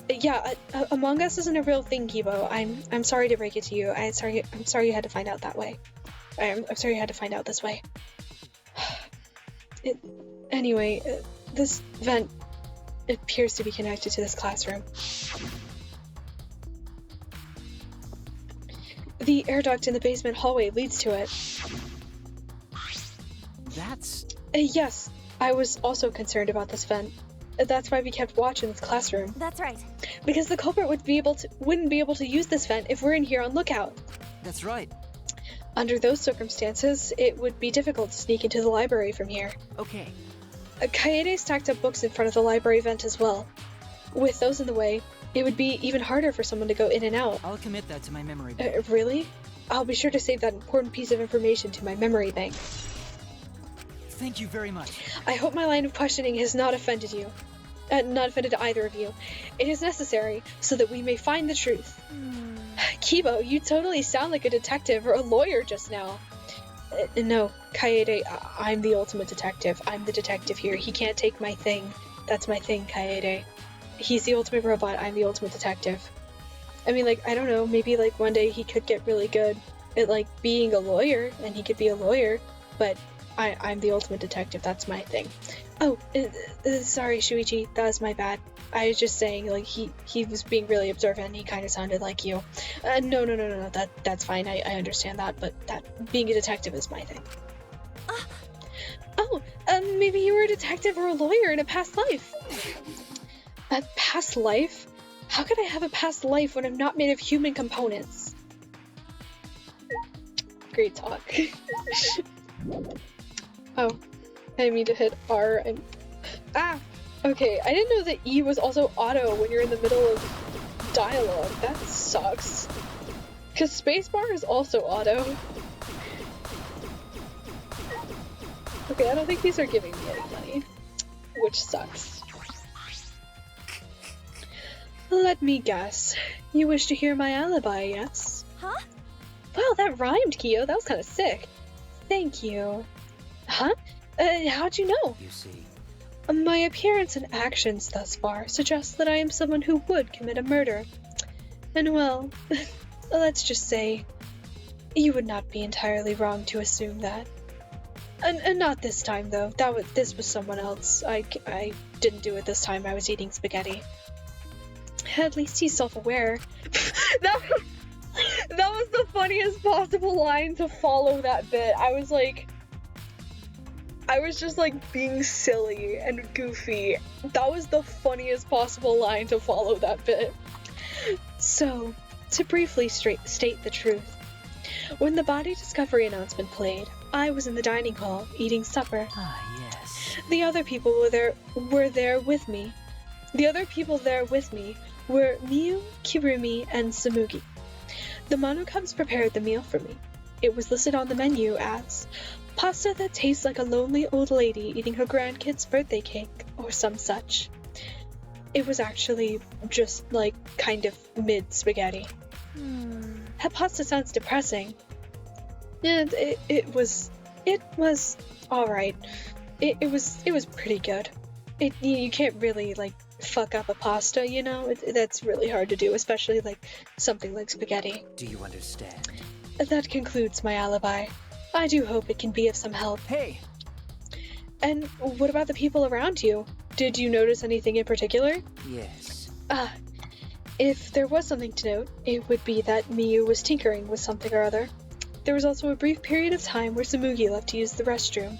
Yeah, Among Us isn't a real thing, Kibo. I'm sorry to break it to you. I'm sorry you had to find out that way. I'm sorry you had to find out this way. Anyway, this vent appears to be connected to this classroom. The air duct in the basement hallway leads to it. That's... Yes, I was also concerned about this vent. That's why we kept watch in this classroom. That's right. Because the culprit wouldn't be able to use this vent if we're in here on lookout. That's right. Under those circumstances, it would be difficult to sneak into the library from here. Okay. Kaede stacked up books in front of the library vent as well. With those in the way, it would be even harder for someone to go in and out. I'll commit that to my memory bank. Really? I'll be sure to save that important piece of information to my memory bank. Thank you very much. I hope my line of questioning has not offended you. Not offended either of you. It is necessary so that we may find the truth. Kibo, you totally sound like a detective or a lawyer just now. No, Kaede, I'm the ultimate detective. I'm the detective here. He can't take my thing. That's my thing, Kaede. He's the ultimate robot. I'm the ultimate detective. I mean, like, I don't know, maybe, like, one day he could get really good at, like, being a lawyer, and he could be a lawyer, but I'm the ultimate detective. That's my thing. Oh, sorry, Shuichi. That was my bad. I was just saying, like, he was being really observant, and he kind of sounded like you. No. That's fine. I understand that, but that being a detective is my thing. Oh, maybe you were a detective or a lawyer in a past life. A past life? How could I have a past life when I'm not made of human components? Great talk. Oh, I didn't mean to hit R and... Ah! Okay, I didn't know that E was also auto when you're in the middle of dialogue. That sucks. Because spacebar is also auto. Okay, I don't think these are giving me any money. Which sucks. Let me guess. You wish to hear my alibi, yes? Huh? Wow, that rhymed, Kyo. That was kind of sick. Thank you. Huh? How'd you know? You see. My appearance and actions thus far suggest that I am someone who would commit a murder. And well, let's just say, you would not be entirely wrong to assume that. And not this time, though. This was someone else. I didn't do it this time. I was eating spaghetti. At least he's self-aware. that was the funniest possible line to follow that bit. I was just like being silly and goofy. That was the funniest possible line to follow that bit. So, to briefly state the truth, when the body discovery announcement played, I was in the dining hall eating supper. Ah, yes. The other people were there with me. The other people there with me were Miu, Kirumi, and Samugi. The Monokubs prepared the meal for me. It was listed on the menu as pasta that tastes like a lonely old lady eating her grandkid's birthday cake, or some such. It was actually just, like, kind of mid-spaghetti. That pasta sounds depressing. And it was alright. It was pretty good. You can't really, like, fuck up a pasta, you know? That's really hard to do, especially, like, something like spaghetti. Do you understand? That concludes my alibi. I do hope it can be of some help. Hey! And what about the people around you? Did you notice anything in particular? Yes. If there was something to note, it would be that Miyu was tinkering with something or other. There was also a brief period of time where Samugi left to use the restroom.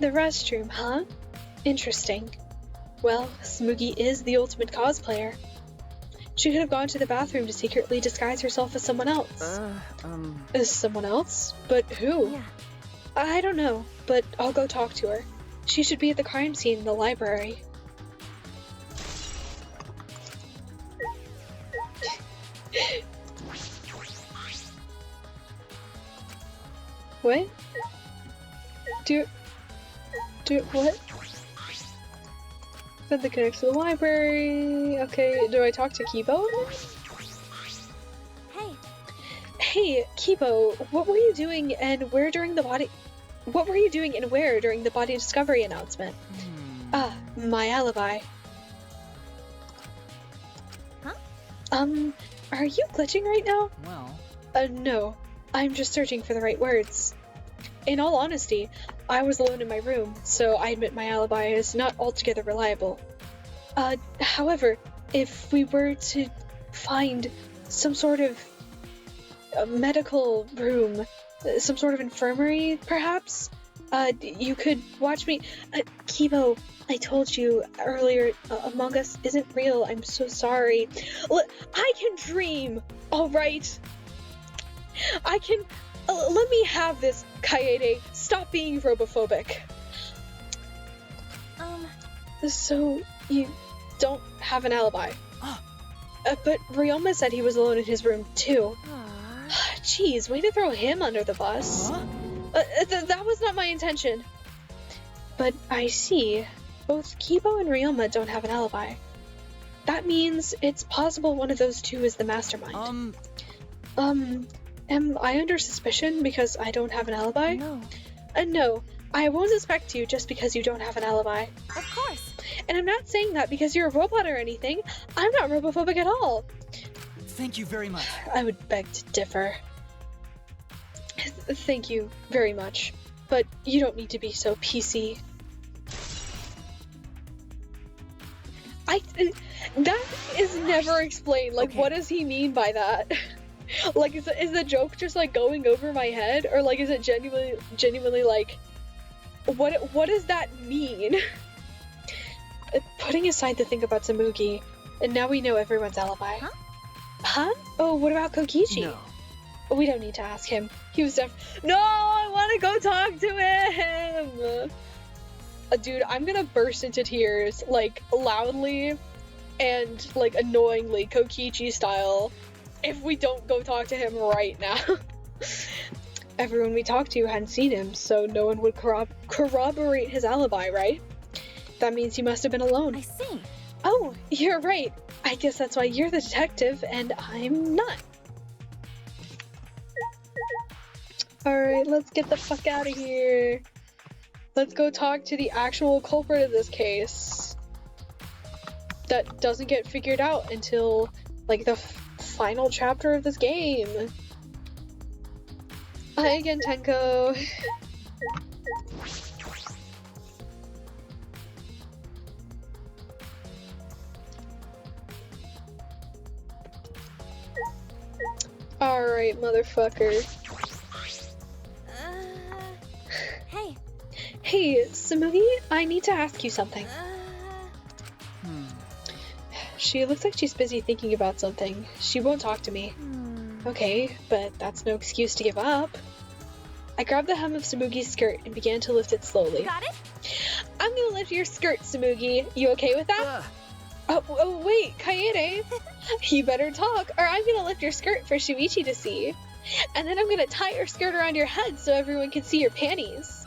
The restroom, huh? Interesting. Well, Samugi is the ultimate cosplayer. She could have gone to the bathroom to secretly disguise herself as someone else. As someone else? But who? Yeah. I don't know, but I'll go talk to her. She should be at the crime scene in the library. What? Do what? Then that connects to the library. Okay, do I talk to Kibo? Hey, Hey, Kibo, what were you doing and where during the body... What were you doing and where during the body discovery announcement? My alibi. Huh? Are you glitching right now? Well... No. I'm just searching for the right words. In all honesty, I was alone in my room, so I admit my alibi is not altogether reliable. However, if we were to find some sort of medical room, some sort of infirmary, perhaps, you could watch me. Kibo, I told you earlier, Among Us isn't real. I'm so sorry. I can dream, alright? I can... let me have this, Kaede. Stop being robophobic. So, you don't have an alibi. Ah. But Ryoma said he was alone in his room, too. Aw. Jeez, way to throw him under the bus. Huh? That was not my intention. But I see. Both Kibo and Ryoma don't have an alibi. That means it's possible one of those two is the mastermind. Am I under suspicion because I don't have an alibi? No. No, I won't suspect you just because you don't have an alibi. Of course. And I'm not saying that because you're a robot or anything. I'm not robophobic at all. Thank you very much. I would beg to differ. Thank you very much. But you don't need to be so PC. That is never explained. Like, Okay. what does he mean by that? Like, is the joke just like going over my head, or like, is it genuinely like, what does that mean? Putting aside the thing about Tsurugi, and now we know everyone's alibi. Huh? Huh? Oh, what about Kokichi? No. We don't need to ask him. He was No, I want to go talk to him. Dude, I'm gonna burst into tears, like, loudly and, like, annoyingly, Kokichi style, if we don't go talk to him right now. Everyone we talked to hadn't seen him, so no one would corroborate his alibi, right? That means he must have been alone. I see. Oh, you're right. I guess that's why you're the detective and I'm not. Alright, let's get the fuck out of here. Let's go talk to the actual culprit of this case. That doesn't get figured out until, like, the final chapter of this game. Hi again, Tenko. Alright, motherfucker. Hey. Hey, Tsurugi, I need to ask you something. She looks like she's busy thinking about something. She won't talk to me. Okay, but that's no excuse to give up. I grabbed the hem of Tsurugi's skirt and began to lift it slowly. Got it? I'm gonna lift your skirt, Tsurugi. You okay with that? Oh, wait, Kaede. You better talk, or I'm gonna lift your skirt for Shuichi to see. And then I'm gonna tie your skirt around your head so everyone can see your panties.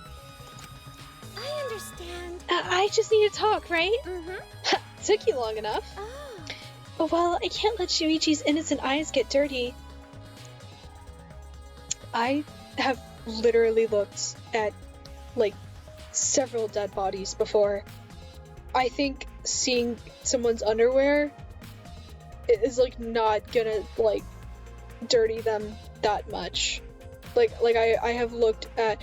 I understand. I just need to talk, right? Mm-hmm. Took you long enough. Oh. Well, I can't let Shuichi's innocent eyes get dirty. I have literally looked at, like, several dead bodies before. I think seeing someone's underwear is, like, not gonna, like, dirty them that much. Like I have looked at...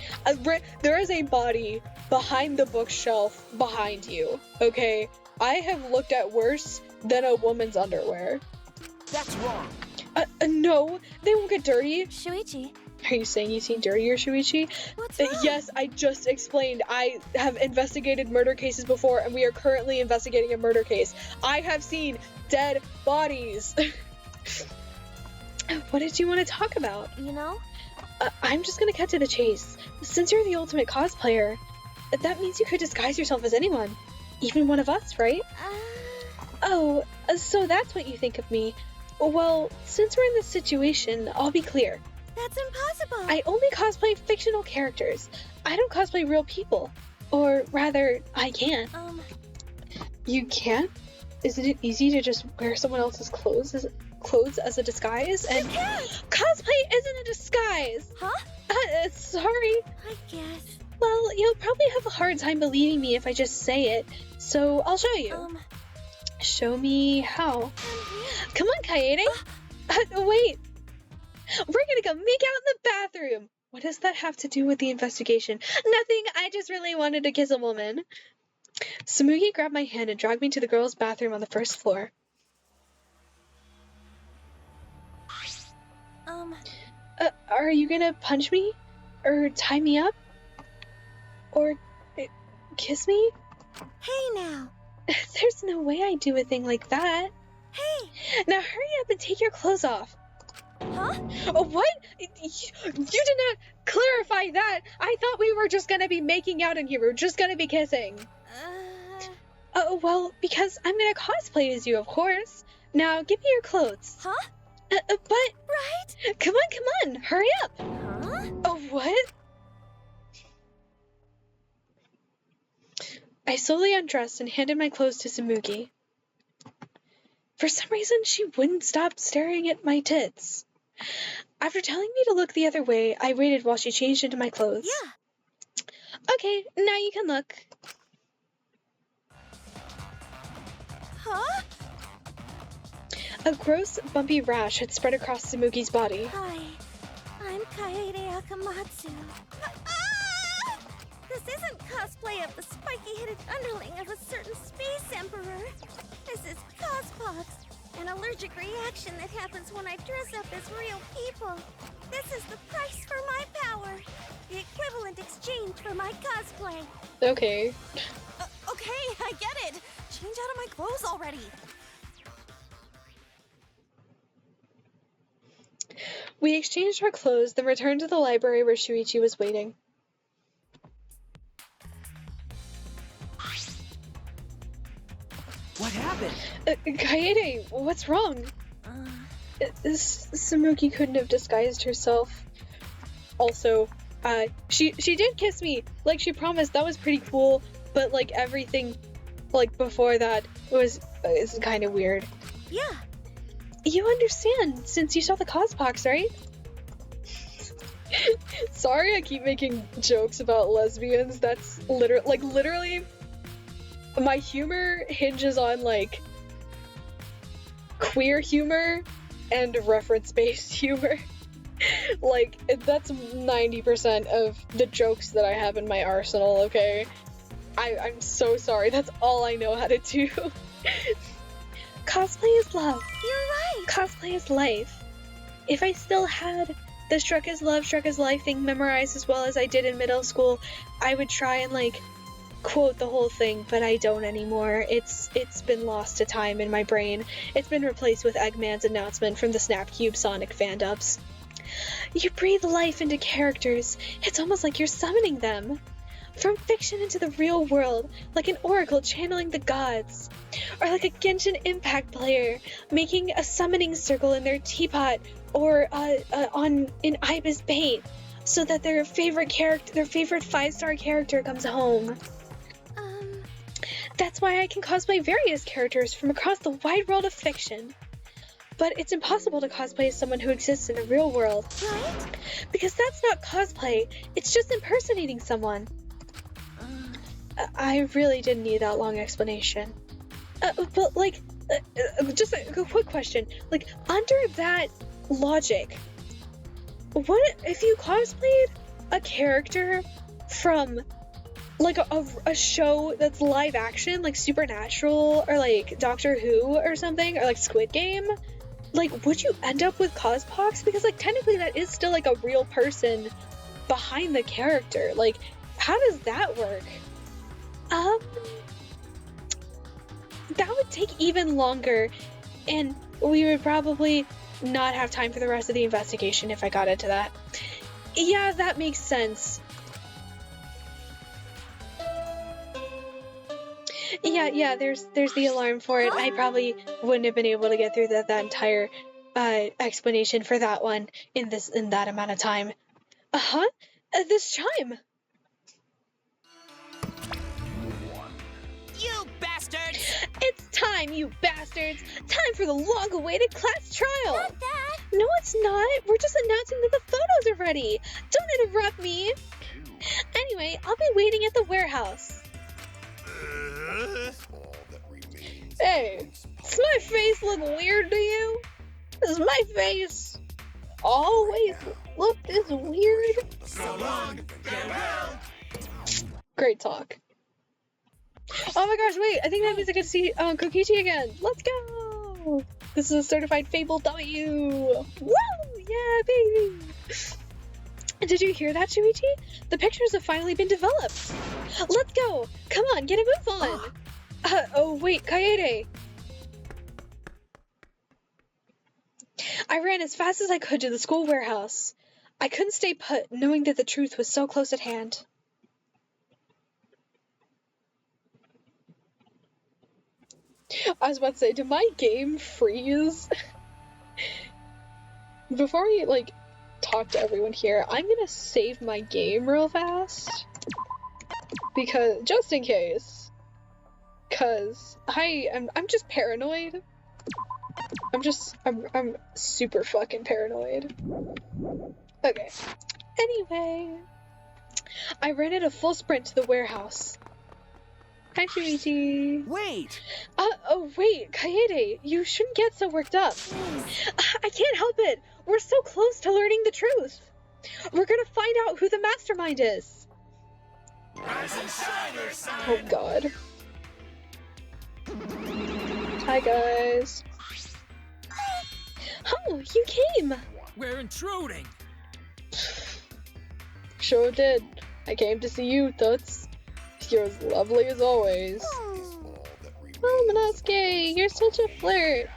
there is a body behind the bookshelf behind you, okay? I have looked at worse than a woman's underwear. That's wrong. No, they won't get dirty. Shuichi, Are you saying you've seen dirtier, Shuichi? what's wrong? Yes, I just explained. I have investigated murder cases before, and we are currently investigating a murder case. I have seen dead bodies. What did you want to talk about? You know? I'm just gonna cut to the chase. Since you're the ultimate cosplayer, that means you could disguise yourself as anyone. Even one of us, right? Oh, so that's what you think of me. Well, since we're in this situation, I'll be clear. That's impossible. I only cosplay fictional characters. I don't cosplay real people. Or rather, I can't. You can't? Isn't it easy to just wear someone else's clothes as a disguise? And cosplay isn't a disguise! Huh? Sorry. I guess. Well, you'll probably have a hard time believing me if I just say it, so I'll show you. Show me how. Come on, Kaede. Wait. We're gonna go make out in the bathroom. What does that have to do with the investigation? Nothing. I just really wanted to kiss a woman. Tsurugi grabbed my hand and dragged me to the girls' bathroom on the first floor. Are you gonna punch me? Or tie me up? Or kiss me? Hey now. There's no way I'd do a thing like that. Hey. Now hurry up and take your clothes off. Huh? Oh, what? You did not clarify that. I thought we were just gonna be making out in here. We were just gonna be kissing. Oh, well, because I'm gonna cosplay as you, of course. Now, give me your clothes. Huh? But... Right? Come on, hurry up! Huh? Oh, what? I slowly undressed and handed my clothes to Samugi. For some reason, she wouldn't stop staring at my tits. After telling me to look the other way, I waited while she changed into my clothes. Yeah. Okay, now you can look. Huh? A gross, bumpy rash had spread across Samugi's body. Hi, I'm Kaede Akamatsu. Ah! This isn't cosplay of the spiky-headed underling of a certain space emperor. This is cospox, an allergic reaction that happens when I dress up as real people. This is the price for my power, the equivalent exchange for my cosplay. Okay. Okay, I get it. Change out of my clothes already. We exchanged our clothes, then returned to the library where Shuichi was waiting. What happened? Kaede, what's wrong? Samugi couldn't have disguised herself. Also, she did kiss me, like she promised. That was pretty cool, but like everything, like before that was kind of weird. Yeah. You understand, since you saw the cospox, right? Sorry, I keep making jokes about lesbians. That's literally, my humor hinges on like queer humor and reference-based humor. Like, that's 90% of the jokes that I have in my arsenal, okay? I'm so sorry, that's all I know how to do. Cosplay is love. You're right. Cosplay is life. If I still had the struck as love, struck as life thing memorized as well as I did in middle school, I would try and like quote the whole thing, but I don't anymore. It's been lost to time in my brain. It's been replaced with Eggman's announcement from the Snapcube Sonic fandubs. You breathe life into characters. It's almost like you're summoning them. From fiction into the real world, like an oracle channeling the gods. Or like a Genshin Impact player making a summoning circle in their teapot or in Ibis Paint so that their favorite 5-star character comes home. That's why I can cosplay various characters from across the wide world of fiction. But it's impossible to cosplay as someone who exists in the real world. Right? Because that's not cosplay, it's just impersonating someone. I really didn't need that long explanation. But like, just a quick question. Like, under that logic, what if you cosplayed a character from like a show that's live action, like Supernatural or like Doctor Who or something, or like Squid Game? Like, would you end up with cospox? Because like technically that is still like a real person behind the character. Like, how does that work? That would take even longer, and we would probably not have time for the rest of the investigation if I got into that. Yeah, that makes sense. Yeah, there's the alarm for it. I probably wouldn't have been able to get through that entire explanation for that one in that amount of time. This chime. You bastards! It's time, you bastards! Time for the long-awaited class trial! Not that. No, it's not! We're just announcing that the photos are ready! Don't interrupt me! Anyway, I'll be waiting at the warehouse. All that remains. Hey, does my face look weird to you? Does my face always look this weird? So long, farewell. Great talk. Oh my gosh, wait, I think that means I get to see Kokichi again. Let's go! This is a certified Fable W! Woo! Yeah, baby! Did you hear that, Shuichi? The pictures have finally been developed. Let's go! Come on, get a move on! Oh wait, Kaede! I ran as fast as I could to the school warehouse. I couldn't stay put, knowing that the truth was so close at hand. I was about to say, did my game freeze? Before we, like, talk to everyone here, I'm gonna save my game real fast. Because, just in case. Cause I'm just paranoid. I'm super fucking paranoid. Okay. Anyway. I ran a full sprint to the warehouse. Hi, Shuichi. Wait! Oh wait, Kaede, you shouldn't get so worked up. I can't help it. We're so close to learning the truth. We're gonna find out who the mastermind is. Rise and shine, Earthside. Oh god. Hi guys. Oh, you came. We're intruding! Sure did. I came to see you, Toots. You're as lovely as always. Oh, Minosuke, you're such a flirt.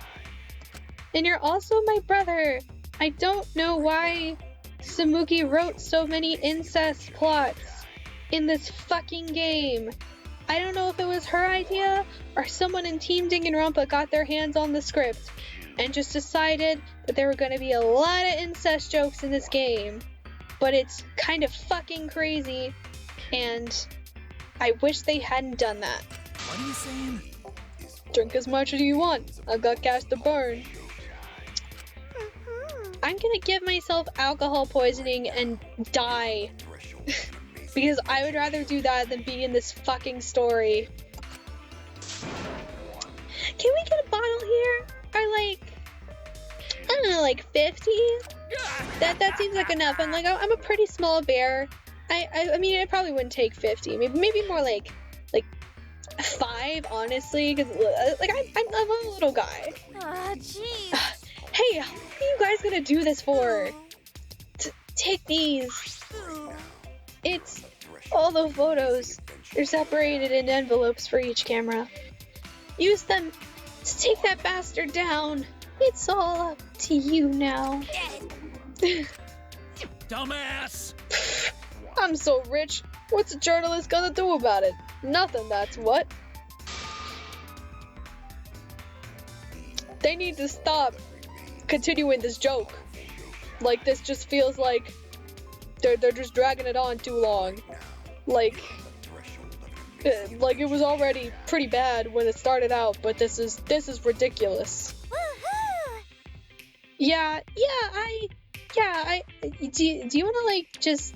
And you're also my brother. I don't know why Samuki wrote so many incest plots in this fucking game. I don't know if it was her idea or someone in Team Danganronpa got their hands on the script and just decided that there were going to be a lot of incest jokes in this game. But it's kind of fucking crazy, and I wish they hadn't done that. What are you saying? Drink as much as you want. I've got cash to burn. I'm gonna give myself alcohol poisoning and die. Because I would rather do that than be in this fucking story. Can we get a bottle here? Or like, I don't know, like 50? That seems like enough. And like, I'm a pretty small bear. I mean, it probably wouldn't take 50. Maybe more like 5, honestly. Because like, I'm a little guy. Ah, jeez. Hey, what are you guys gonna do this for? Take these. It's all the photos. They're separated in envelopes for each camera. Use them to take that bastard down. It's all up to you now. Dumbass! I'm so rich. What's a journalist gonna do about it? Nothing, that's what. They need to stop continuing this joke. Like, this just feels like they're just dragging it on too long. Like it was already pretty bad when it started out, but this is ridiculous. Yeah, do you want to like just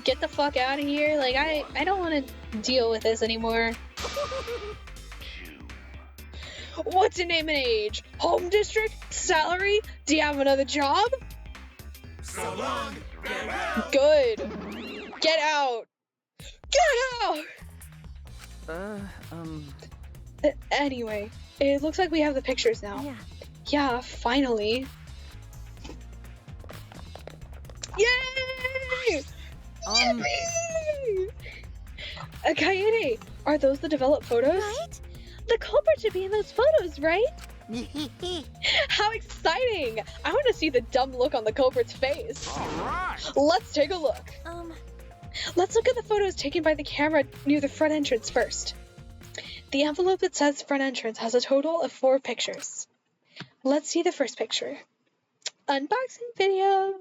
get the fuck out of here? Like I don't want to deal with this anymore. What's your name and age? Home district? Salary? Do you have another job? So long, farewell. Good. Get out. Get out! Anyway, it looks like we have the pictures now. Yeah. Yeah, finally. Yay! Yippee! Kaede, are those the developed photos? Right? The culprit should be in those photos, right? How exciting! I want to see the dumb look on the culprit's face. All right. Let's take a look. Let's look at the photos taken by the camera near the front entrance first. The envelope that says front entrance has a total of 4 pictures. Let's see the first picture. Unboxing video!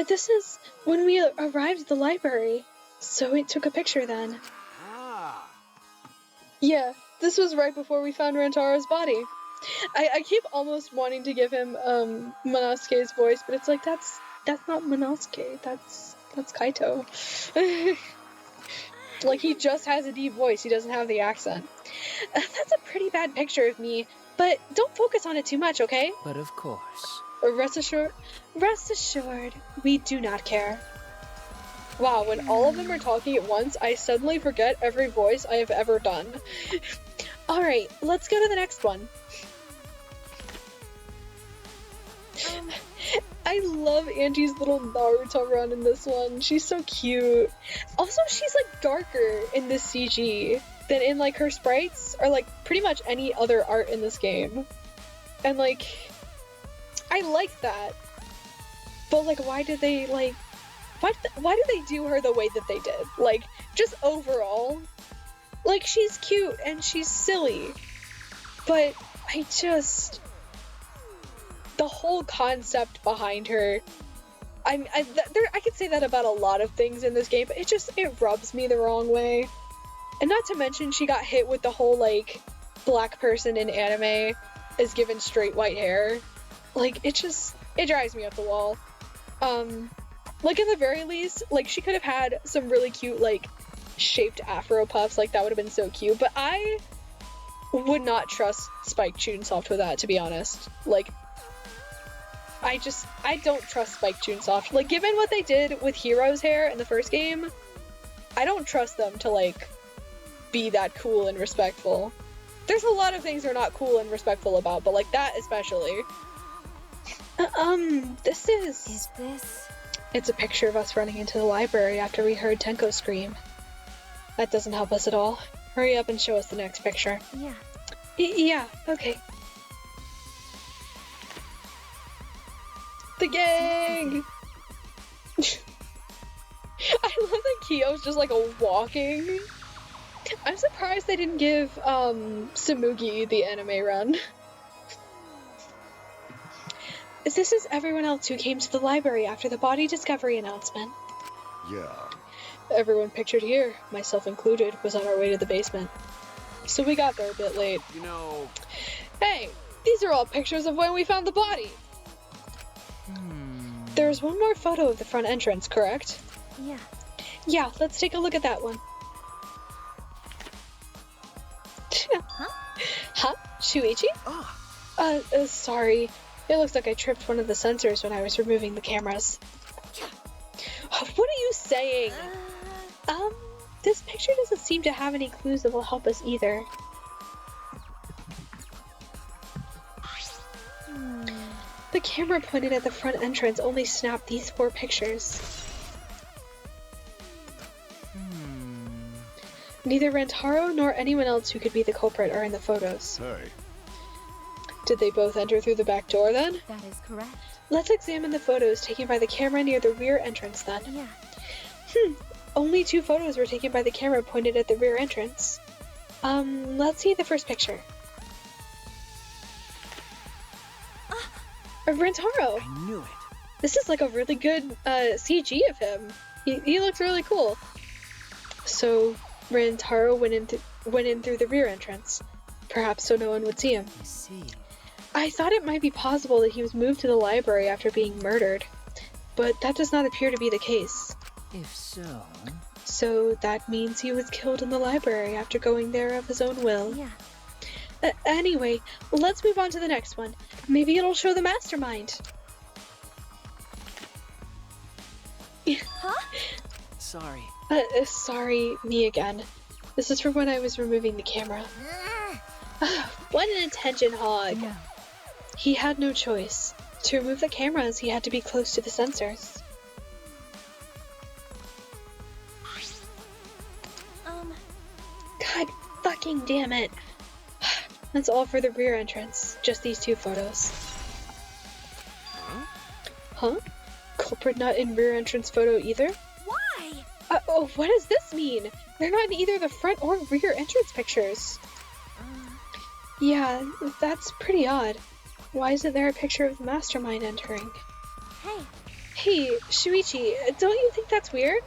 This is when we arrived at the library, so we took a picture then. Ah. Yeah, this was right before we found Rantaro's body. I keep almost wanting to give him Monosuke's voice, but it's like that's not Monosuke. That's Kaito. Like, he just has a deep voice. He doesn't have the accent. That's a pretty bad picture of me, but don't focus on it too much, okay? But of course. Rest assured, we do not care. Wow, when all of them are talking at once, I suddenly forget every voice I have ever done. Alright, let's go to the next one. I love Angie's little Naruto run in this one. She's so cute. Also, she's like darker in this CG than in like her sprites or like pretty much any other art in this game. And like, I like that. But like, why did they like Why do they do her the way that they did? Like, just overall. Like, she's cute and she's silly. But the whole concept behind her, I could say that about a lot of things in this game, but it rubs me the wrong way. And not to mention, she got hit with the whole, like, black person in anime is given straight white hair. Like, it drives me up the wall. Like, at the very least, like, she could have had some really cute, like, shaped afro puffs, like, that would have been so cute, but I would not trust Spike Chunsoft with that, to be honest. Like, I don't trust Spike Chunsoft. Like, given what they did with Hero's hair in the first game, I don't trust them to, like, be that cool and respectful. There's a lot of things they're not cool and respectful about, but, like, that especially. This is... this? It's a picture of us running into the library after we heard Tenko scream. That doesn't help us at all. Hurry up and show us the next picture. Yeah. Yeah, okay. The gang! I love that Kyo's just like a walking. I'm surprised they didn't give Samugi the anime run. This is everyone else who came to the library after the body discovery announcement. Yeah. Everyone pictured here, myself included, was on our way to the basement. So we got there a bit late. You know... Hey, these are all pictures of when we found the body. There's one more photo of the front entrance, correct? Yeah. Yeah, let's take a look at that one. Huh? Shuichi? Ah. Sorry. It looks like I tripped one of the sensors when I was removing the cameras. What are you saying? This picture doesn't seem to have any clues that will help us either. The camera pointed at the front entrance only snapped these 4 pictures. Neither Rantaro nor anyone else who could be the culprit are in the photos. Hey. Did they both enter through the back door then? That is correct. Let's examine the photos taken by the camera near the rear entrance then. Yeah. Only 2 photos were taken by the camera pointed at the rear entrance. Let's see the first picture. Rantaro! I knew it. This is like a really good CG of him. He looks really cool. So Rantaro went in through the rear entrance, perhaps so no one would see him. I see. I thought it might be possible that he was moved to the library after being murdered, but that does not appear to be the case. If so... So that means he was killed in the library after going there of his own will. Yeah. Anyway, let's move on to the next one. Maybe it'll show the mastermind. Huh? Sorry. Sorry, me again. This is for when I was removing the camera. What an attention hog. No. He had no choice. To remove the cameras, he had to be close to the sensors. God fucking damn it. That's all for the rear entrance. Just these 2 photos. Huh? Culprit not in rear entrance photo either? Why? Oh, what does this mean? They're not in either the front or rear entrance pictures. Yeah, that's pretty odd. Why isn't there a picture of the mastermind entering? Hey. Hey, Shuichi, don't you think that's weird?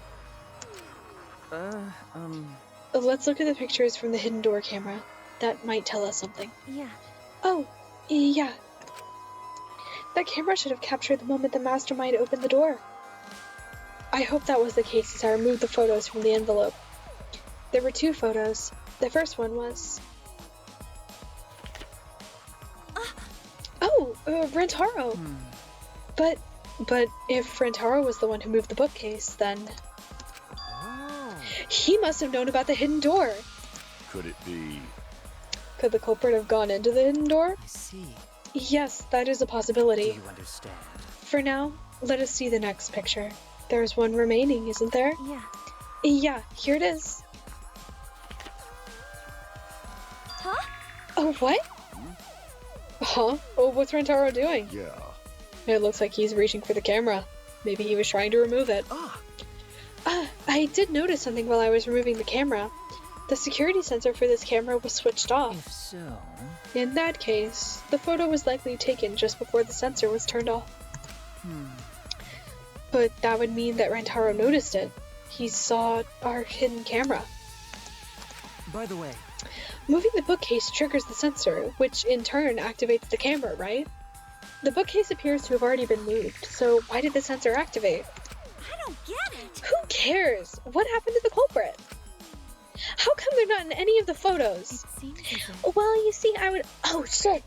Let's look at the pictures from the hidden door camera. That might tell us something. Yeah. Oh, yeah. That camera should have captured the moment the mastermind opened the door. I hope that was the case as I removed the photos from the envelope. There were 2 photos. The first one was... Oh, Rantaro! But if Rantaro was the one who moved the bookcase, then... Oh. He must have known about the hidden door! Could it be... Could the culprit have gone into the hidden door? I see. Yes, that is a Do possibility. you understand? For now, let us see the next picture. There's one remaining, isn't there? Yeah. Yeah, here it is. Huh? Oh, what? Huh? Oh, what's Rantaro doing? Yeah. It looks like he's reaching for the camera. Maybe he was trying to remove it. I did notice something while I was removing the camera. The security sensor for this camera was switched off. If so... In that case, the photo was likely taken just before the sensor was turned off. But that would mean that Rantaro noticed it. He saw our hidden camera. By the way... Moving the bookcase triggers the sensor, which in turn activates the camera, right? The bookcase appears to have already been moved, so why did the sensor activate? I don't get it. Who cares? What happened to the culprit? How come they're not in any of the photos? Seems as if... Well, you see, Oh, shit!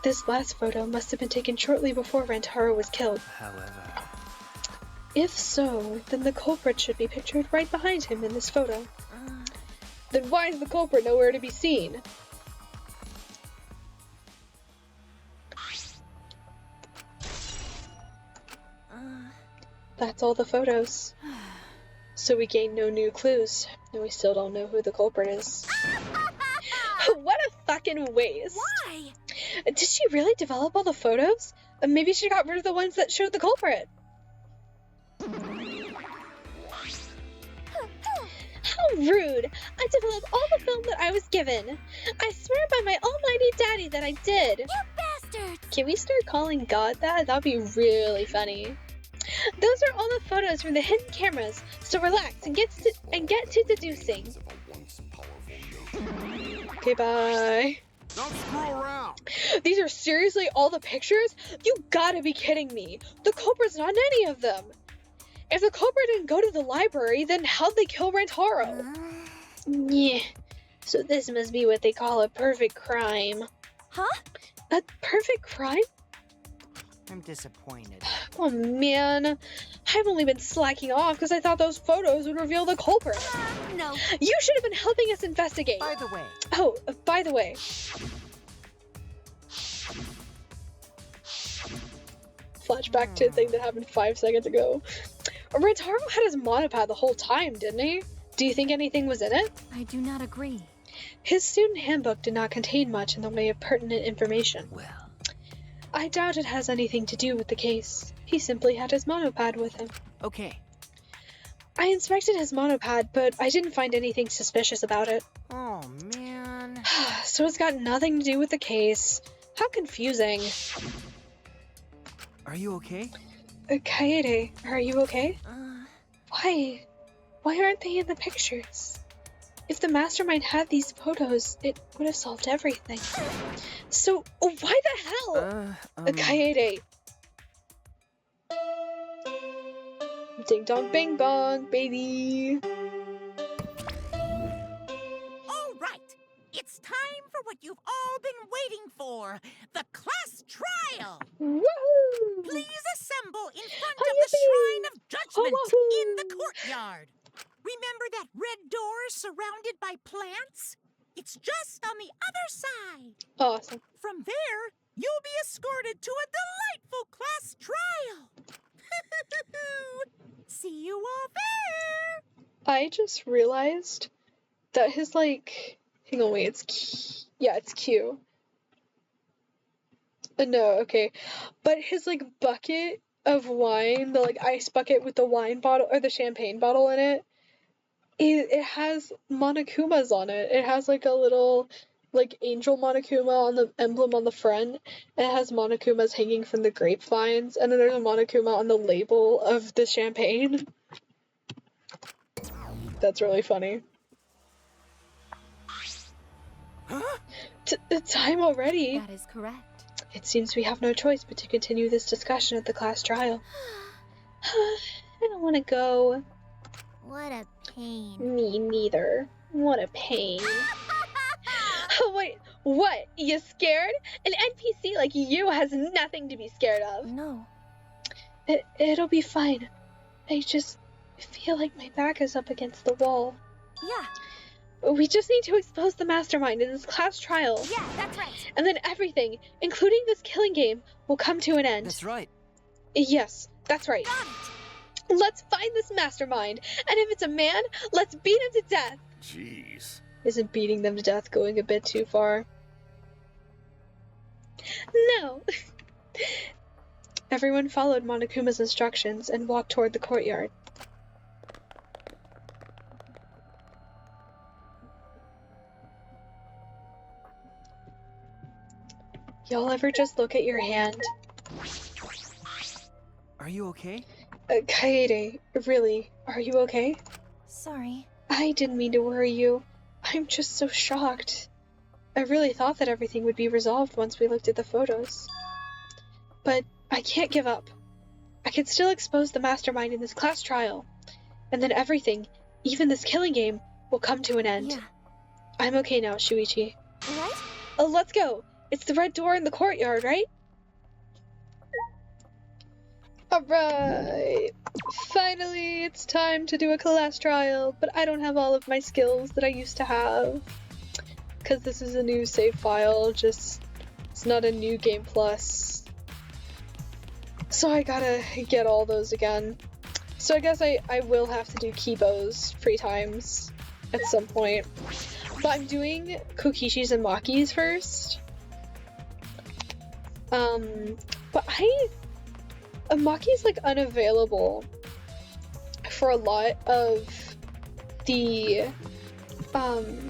This last photo must have been taken shortly before Rantaro was killed. However... If so, then the culprit should be pictured right behind him in this photo. Then why is the culprit nowhere to be seen? That's all the photos. So we gained no new clues, and we still don't know who the culprit is. What a fucking waste! Why? Did she really develop all the photos? Maybe she got rid of the ones that showed the culprit. How rude! I developed all the film that I was given. I swear by my almighty daddy that I did. You bastard! Can we start calling God that? That'd be really funny. Those are all the photos from the hidden cameras, so relax and get to deducing. Okay, bye. Don't screw around. These are seriously all the pictures? You gotta be kidding me. The culprit's not in any of them. If the culprit didn't go to the library, then how'd they kill Rantaro? Yeah, so this must be what they call a perfect crime. Huh? A perfect crime? I'm disappointed. Oh man, I've only been slacking off because I thought those photos would reveal the culprit. No. You should have been helping us investigate. By the way... Oh, by the way. Flashback to a thing that happened 5 seconds ago. Rantaro had his monopod the whole time, didn't he? Do you think anything was in it? I do not agree. His student handbook did not contain much in the way of pertinent information. Well... I doubt it has anything to do with the case. He simply had his monopod with him. Okay. I inspected his monopod, but I didn't find anything suspicious about it. Oh, man. So it's got nothing to do with the case. How confusing. Are you okay? Kaede, are you okay? Why? Why aren't they in the pictures? If the mastermind had these photos, it would have solved everything. So, why the hell? Kaede. Ding dong bing bong, baby. All right, it's time for what you've all been waiting for, the class trial. Woohoo! Please assemble in front of the Shrine of Judgment in the courtyard. Remember that red door surrounded by plants? It's just on the other side. Awesome. From there, you'll be escorted to a delightful class trial. See you all there. I just realized that his, like... Hang on, wait, it's Q. Yeah, it's Q. No, okay. But his, like, bucket of wine, the, like, ice bucket with the wine bottle, or the champagne bottle in it, it has Monokumas on it. It has, like, a little, like, angel Monokuma on the emblem on the front. It has Monokumas hanging from the grapevines, and then there's a Monokuma on the label of the champagne. That's really funny. Huh? Time already. That is correct. It seems we have no choice but to continue this discussion at the class trial. I don't want to go. What a pain. Me neither. What a pain. Oh, wait, what? You scared? An NPC like you has nothing to be scared of. No. It'll be fine. I just feel like my back is up against the wall. Yeah. We just need to expose the mastermind in this class trial. Yeah, that's right. And then everything, including this killing game, will come to an end. That's right. Yes, that's right. Got it. Let's find this mastermind, and if it's a man, let's beat him to death. Jeez. Isn't beating them to death going a bit too far? No. Everyone followed Monokuma's instructions and walked toward the courtyard. Y'all ever just look at your hand? Are you okay? Kaede, really, are you okay? Sorry. I didn't mean to worry you. I'm just so shocked. I really thought that everything would be resolved once we looked at the photos. But I can't give up. I can still expose the mastermind in this class trial. And then everything, even this killing game, will come to an end. Yeah. I'm okay now, Shuichi. Right? Let's go! It's the red door in the courtyard, right? Alright! Finally, it's time to do a class trial, but I don't have all of my skills that I used to have. Because this is a new save file, just it's not a new game plus. So I gotta get all those again. So I guess I will have to do Kibo's free times at some point. But I'm doing Kokishi's and Maki's first. But Maki's like unavailable for a lot of the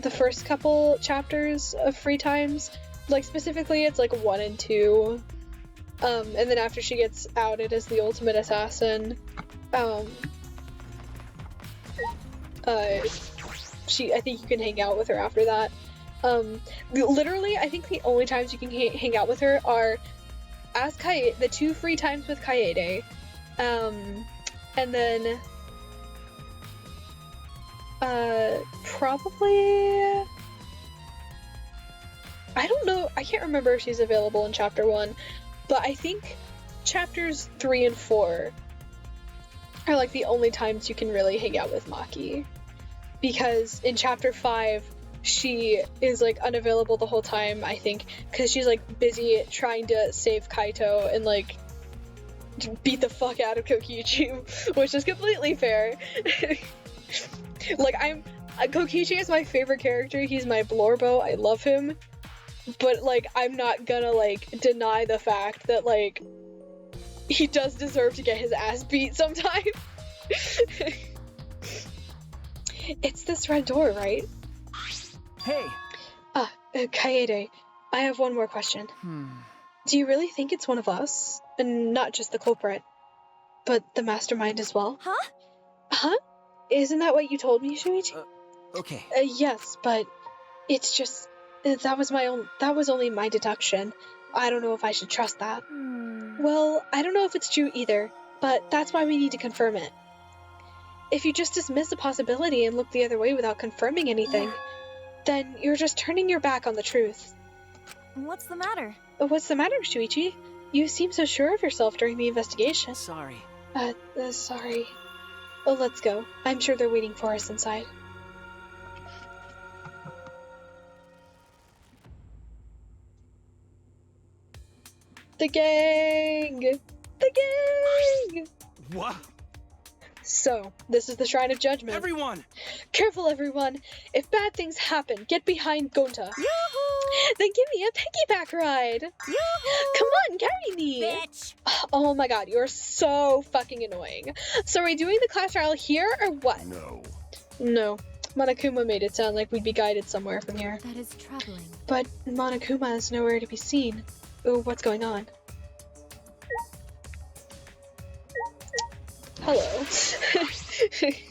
first couple chapters of free times. Like specifically it's like 1 and 2. And then after she gets outed as the ultimate assassin, I think you can hang out with her after that. Literally, I think the only times you can hang out with her are as Kaede, the 2 free times with Kaede, and then probably I don't know, I can't remember if she's available in chapter 1, but I think chapters 3 and 4 are like the only times you can really hang out with Maki. Because in chapter 5, she is like unavailable the whole time, I think, because she's like busy trying to save Kaito and like beat the fuck out of Kokichi, which is completely fair. Like Kokichi is my favorite character, he's my Blorbo, I love him, but like I'm not gonna like deny the fact that like he does deserve to get his ass beat sometime. It's this red door, right? Hey! Kaede, I have one more question. Do you really think it's one of us? And not just the culprit, but the mastermind as well? Huh? Huh? Isn't that what you told me, Shuichi? Okay. Yes, but it's just... that was only my deduction. I don't know if I should trust that. Well, I don't know if it's true either, but that's why we need to confirm it. If you just dismiss a possibility and look the other way without confirming anything, then you're just turning your back on the truth. What's the matter? What's the matter, Shuichi? You seem so sure of yourself during the investigation. Sorry. Sorry. Well, let's go. I'm sure they're waiting for us inside. The gang! The gang! What? So, this is the Shrine of Judgment. Everyone! Careful, everyone! If bad things happen, get behind Gonta. Yoo-hoo! Then give me a piggyback ride! Yoo-hoo! Come on, carry me! Bitch! Oh my god, you're so fucking annoying. So are we doing the class trial here, or what? No. No. Monokuma made it sound like we'd be guided somewhere from here. That is troubling. But Monokuma is nowhere to be seen. Oh, what's going on? Hello.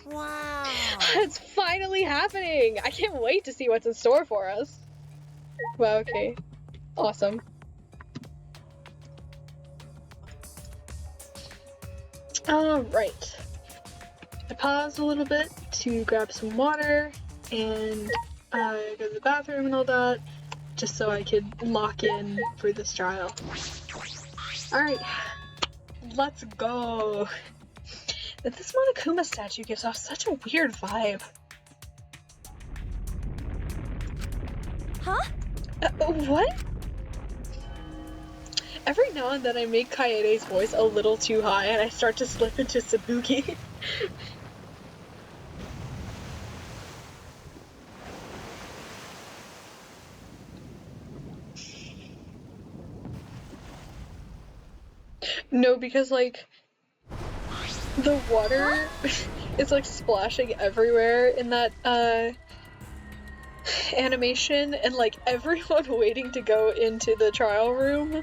Wow. It's finally happening! I can't wait to see what's in store for us. Wow, okay. Awesome. Alright. I paused a little bit to grab some water and go to the bathroom and all that, just so I could lock in for this trial. Alright. Let's go. This Monokuma statue gives off such a weird vibe. Huh? What? Every now and then I make Kaede's voice a little too high and I start to slip into Sabuki. No, because like the water is like splashing everywhere in that animation, and like everyone waiting to go into the trial room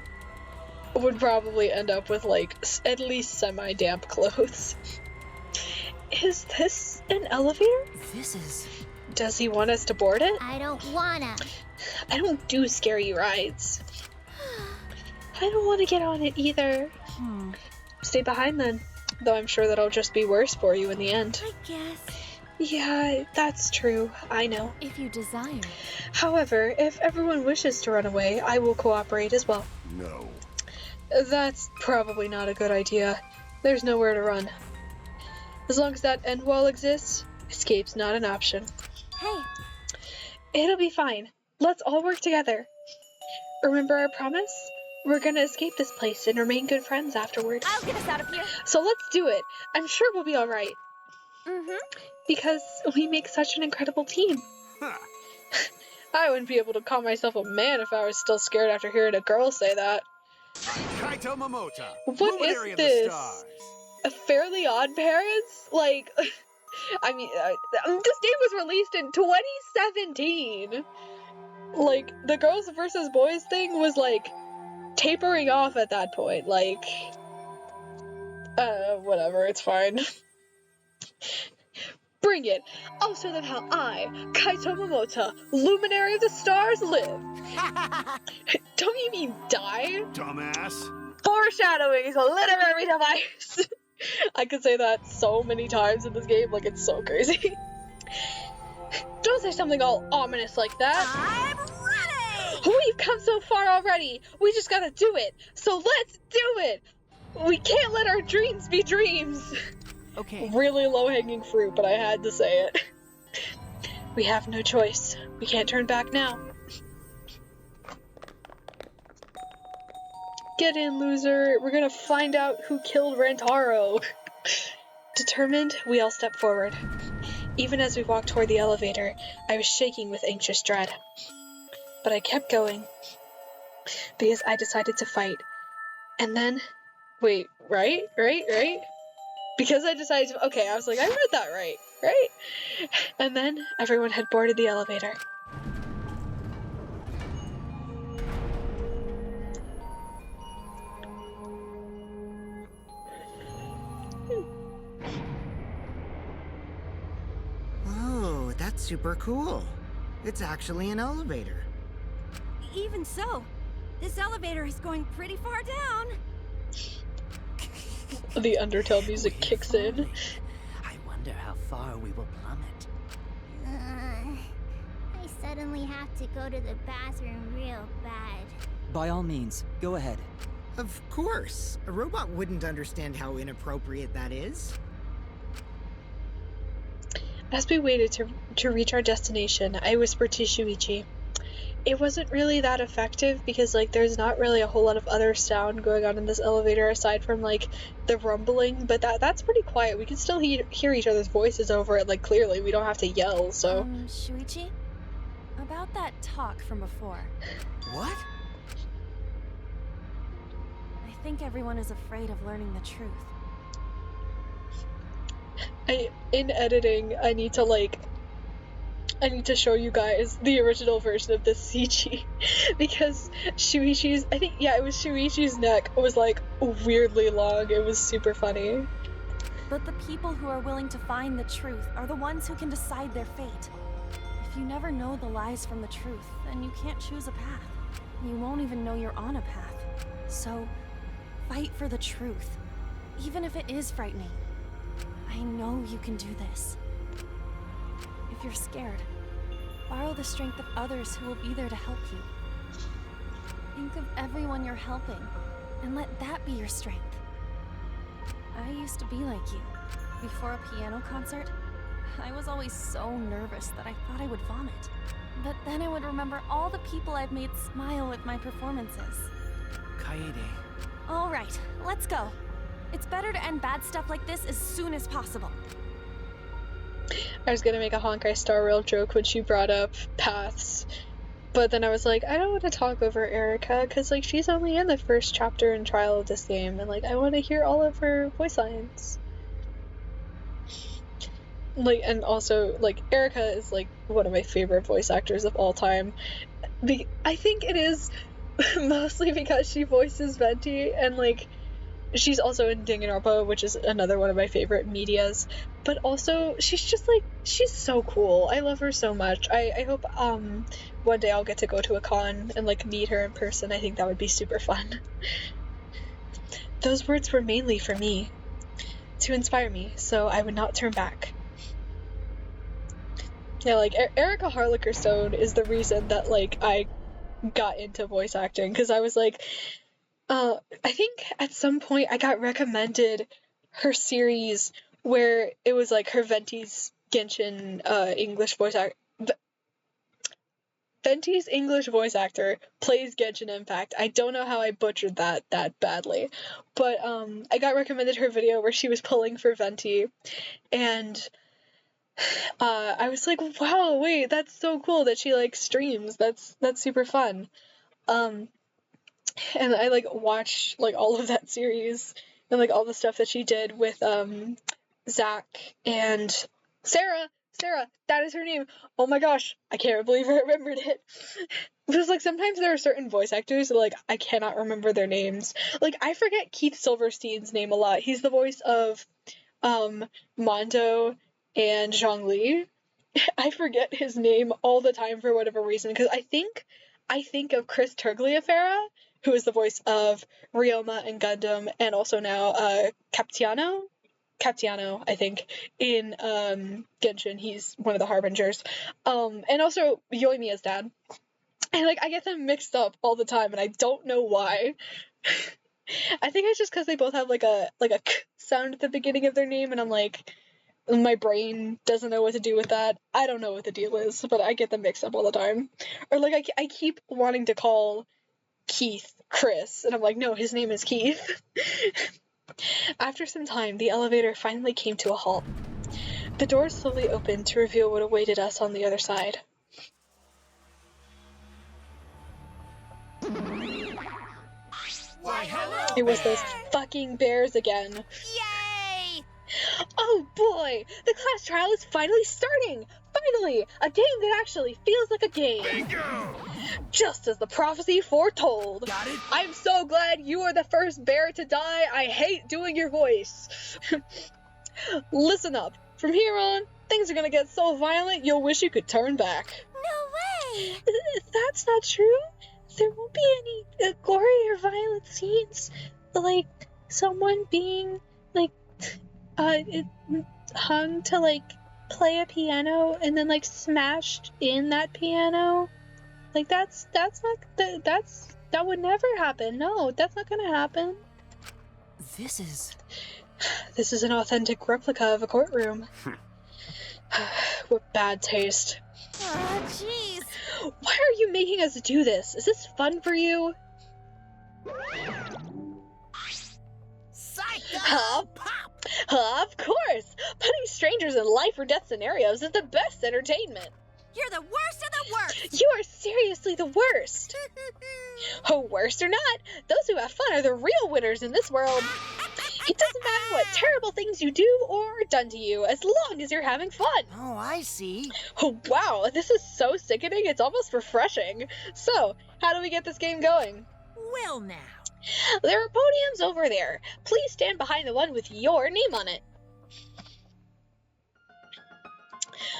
would probably end up with like at least semi-damp clothes. Is this an elevator? This is... Does he want us to board it? I don't wanna. I don't do scary rides. I don't want to get on it either. Stay behind then. Though I'm sure that'll just be worse for you in the end. I guess. Yeah, that's true. I know. If you desire. However, if everyone wishes to run away, I will cooperate as well. No. That's probably not a good idea. There's nowhere to run. As long as that end wall exists, escape's not an option. Hey, It'll be fine. Let's all work together. Remember our promise? We're gonna escape this place and remain good friends afterward. I'll get us out of here. So let's do it. I'm sure we'll be alright. Mm-hmm. Because we make such an incredible team. Huh. I wouldn't be able to call myself a man if I was still scared after hearing a girl say that. Kaito Momota. What luminary is of the this? stars. A Fairly Odd Parents? Like, I mean, this game was released in 2017. Like, the girls versus boys thing was, like, tapering off at that point. Like, whatever, it's fine. Bring it. I'll show them how I, Kaito Momota, luminary of the stars, live. Don't you mean die? Dumbass. Foreshadowing is a literary device. I could say that so many times in this game, like it's so crazy. Don't say something all ominous like that. I'm ready! We've come so far already. We just gotta do it. So let's do it. We can't let our dreams be dreams. Okay. Really low-hanging fruit, but I had to say it. We have no choice. We can't turn back now. Get in, loser. We're gonna find out who killed Rantaro. Determined, we all stepped forward. Even as we walked toward the elevator, I was shaking with anxious dread. But I kept going. Because I decided to fight. And then... Wait, right? Because I decided to... Okay, I was like, I read that right? And then everyone had boarded the elevator. Oh, that's super cool. It's actually an elevator. Even so, this elevator is going pretty far down. The Undertale music kicks in. I wonder how far we will plummet. I suddenly have to go to the bathroom real bad. By all means, go ahead. Of course. A robot wouldn't understand how inappropriate that is. As we waited to reach our destination, I whispered to Shuichi. It wasn't really that effective because, like, there's not really a whole lot of other sound going on in this elevator aside from, like, the rumbling, but that's pretty quiet. We can still hear each other's voices over it, like, clearly. We don't have to yell, so... Shuichi? About that talk from before. What? I think everyone is afraid of learning the truth. In editing, I need to show you guys the original version of this CG because Shuichi's, it was Shuichi's neck was like weirdly long. It was super funny. But the people who are willing to find the truth are the ones who can decide their fate. If you never know the lies from the truth, then you can't choose a path. You won't even know you're on a path. So, fight for the truth, even if it is frightening. I know you can do this. If you're scared, borrow the strength of others who will be there to help you. Think of everyone you're helping, and let that be your strength. I used to be like you. Before a piano concert, I was always so nervous that I thought I would vomit. But then I would remember all the people I've made smile with my performances. Kaede. All right, let's go. It's better to end bad stuff like this as soon as possible. I was gonna make a Honkai Star Rail joke when she brought up paths, But then I was like, I don't want to talk over Erica, because, like, she's only in the first chapter and trial of this game, and, like, I want to hear all of her voice lines. Like, and also, like, Erica is, like, one of my favorite voice actors of all time. I think it is mostly because she voices Venti, and, like, she's also in Danganronpa, which is another one of my favorite medias. But also, she's just, like, she's so cool. I love her so much. I hope, one day I'll get to go to a con and, like, meet her in person. I think that would be super fun. Those words were mainly for me, to inspire me, so I would not turn back. Yeah, like, Erica Harlicker Stone is the reason that, like, I got into voice acting, because I was like, I think at some point I got recommended her series where it was like her Venti's Genshin English voice actor. Venti's English voice actor plays Genshin Impact. I don't know how I butchered that badly, but I got recommended her video where she was pulling for Venti, and I was like, wow, wait, that's so cool that she like streams. That's super fun. And I like watched like all of that series and like all the stuff that she did with Zach and Sarah, that is her name. Oh my gosh, I can't believe I remembered it. Because like sometimes there are certain voice actors that, like, I cannot remember their names. Like, I forget Keith Silverstein's name a lot. He's the voice of Mondo and Zhongli. I forget his name all the time for whatever reason, because I think of Chris Tergliafera, who is the voice of Ryoma and Gundam, and also now Captiano, I think, in Genshin. He's one of the Harbingers. And also Yoimiya's dad. And like I get them mixed up all the time, and I don't know why. I think it's just because they both have like a k sound at the beginning of their name, and I'm like, my brain doesn't know what to do with that. I don't know what the deal is, but I get them mixed up all the time. Or like I keep wanting to call Keith Chris, and I'm like, no, his name is Keith. After some time, the elevator finally came to a halt. The doors slowly opened to reveal what awaited us on the other side. Why, hello, It was those there. fucking bears again. Yay! Oh boy! The class trial is finally starting! Finally! A game that actually feels like a game! Bingo! Just as the prophecy foretold! Got it? I'm so glad you are the first bear to die! I hate doing your voice! Listen up! From here on, things are gonna get so violent you'll wish you could turn back. No way! That's not true. There won't be any gory or violent scenes, like someone being like hung to like play a piano and then like smashed in that piano. Like that would never happen. No, that's not gonna happen. This This is an authentic replica of a courtroom. What bad taste. Oh, jeez. Why are you making us do this? Is this fun for you? Psycho Pop! Of course! Putting strangers in life or death scenarios is the best entertainment. You're the worst of the worst! You are seriously the worst. Oh, worst or not, those who have fun are the real winners in this world. It doesn't matter what terrible things you do or are done to you, as long as you're having fun. Oh, I see. Oh, wow, this is so sickening, it's almost refreshing. So, how do we get this game going? Well, now. There are podiums over there. Please stand behind the one with your name on it.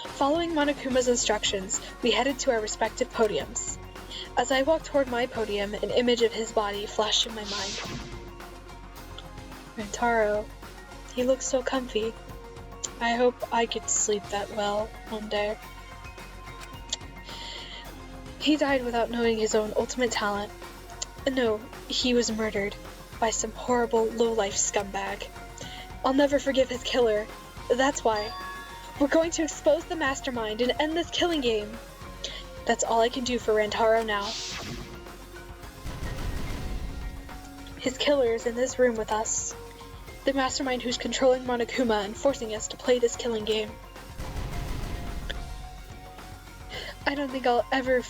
Following Monokuma's instructions, we headed to our respective podiums. As I walked toward my podium, an image of his body flashed in my mind. Rentaro. He looks so comfy. I hope I get to sleep that well one day. He died without knowing his own ultimate talent. No, he was murdered by some horrible low-life scumbag. I'll never forgive his killer. That's why. We're going to expose the mastermind and end this killing game. That's all I can do for Rantaro now. His killer is in this room with us. The mastermind who's controlling Monokuma and forcing us to play this killing game. I I don't think I'll ever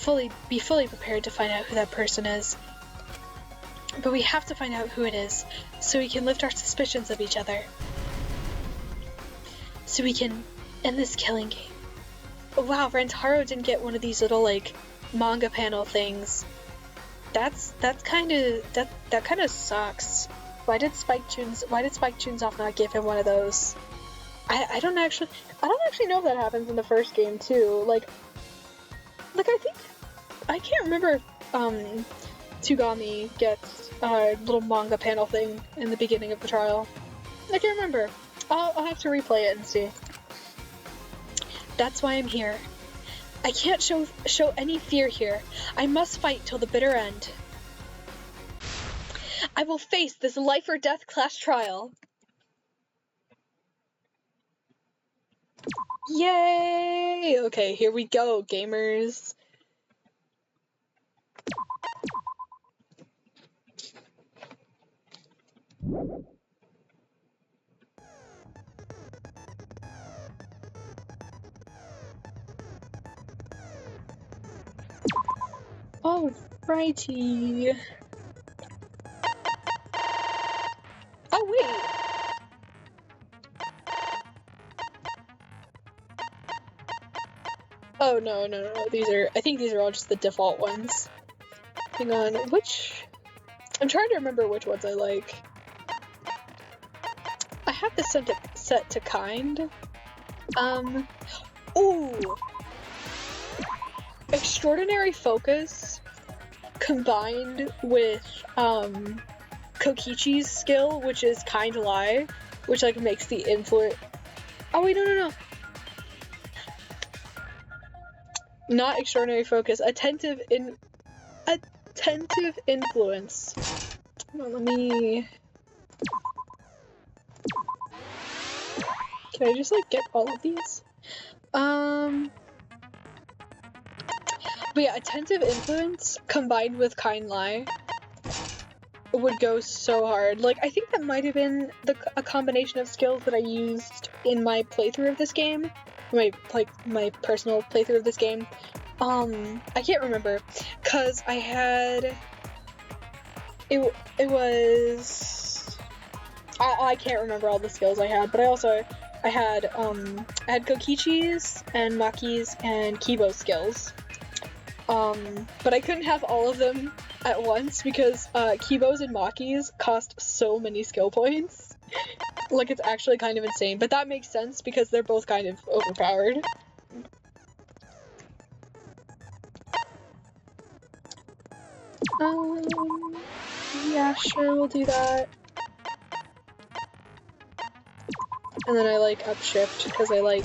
be fully prepared to find out who that person is. But we have to find out who it is, so we can lift our suspicions of each other. So we can end this killing game. Oh, wow, Rentaro didn't get one of these little, like, manga panel things. That kind of sucks. Why did Spike Chunsoft not give him one of those? I don't actually know if that happens in the first game too. Like I can't remember if Tsugami gets a little manga panel thing in the beginning of the trial. I can't remember. I'll have to replay it and see. That's why I'm here. I can't show any fear here. I must fight till the bitter end. I will face this life or death class trial. Yay! Okay, here we go, gamers. Alrighty. Oh, wait. Oh, no. I think these are all just the default ones. Hang on, I'm trying to remember which ones I like. I have this set to kind. Ooh! Extraordinary Focus combined with, Kokichi's skill, which is Kind Lie, which, like, makes the influence... Oh, wait, no. Not Extraordinary Focus. Attentive Influence. Hold on, let me... Can I just, like, get all of these? But yeah, Attentive Influence combined with Kind Lie would go so hard. Like, I think that might have been a combination of skills that I used in my playthrough of this game. My personal playthrough of this game. I can't remember, cause I had... It was... I can't remember all the skills I had, but I had Kokichi's and Maki's and Kibo's skills. But I couldn't have all of them at once because Kibo's and Maki's cost so many skill points. Like, it's actually kind of insane, but that makes sense because they're both kind of overpowered. Yeah, sure, we'll do that. And then I like upshift because I like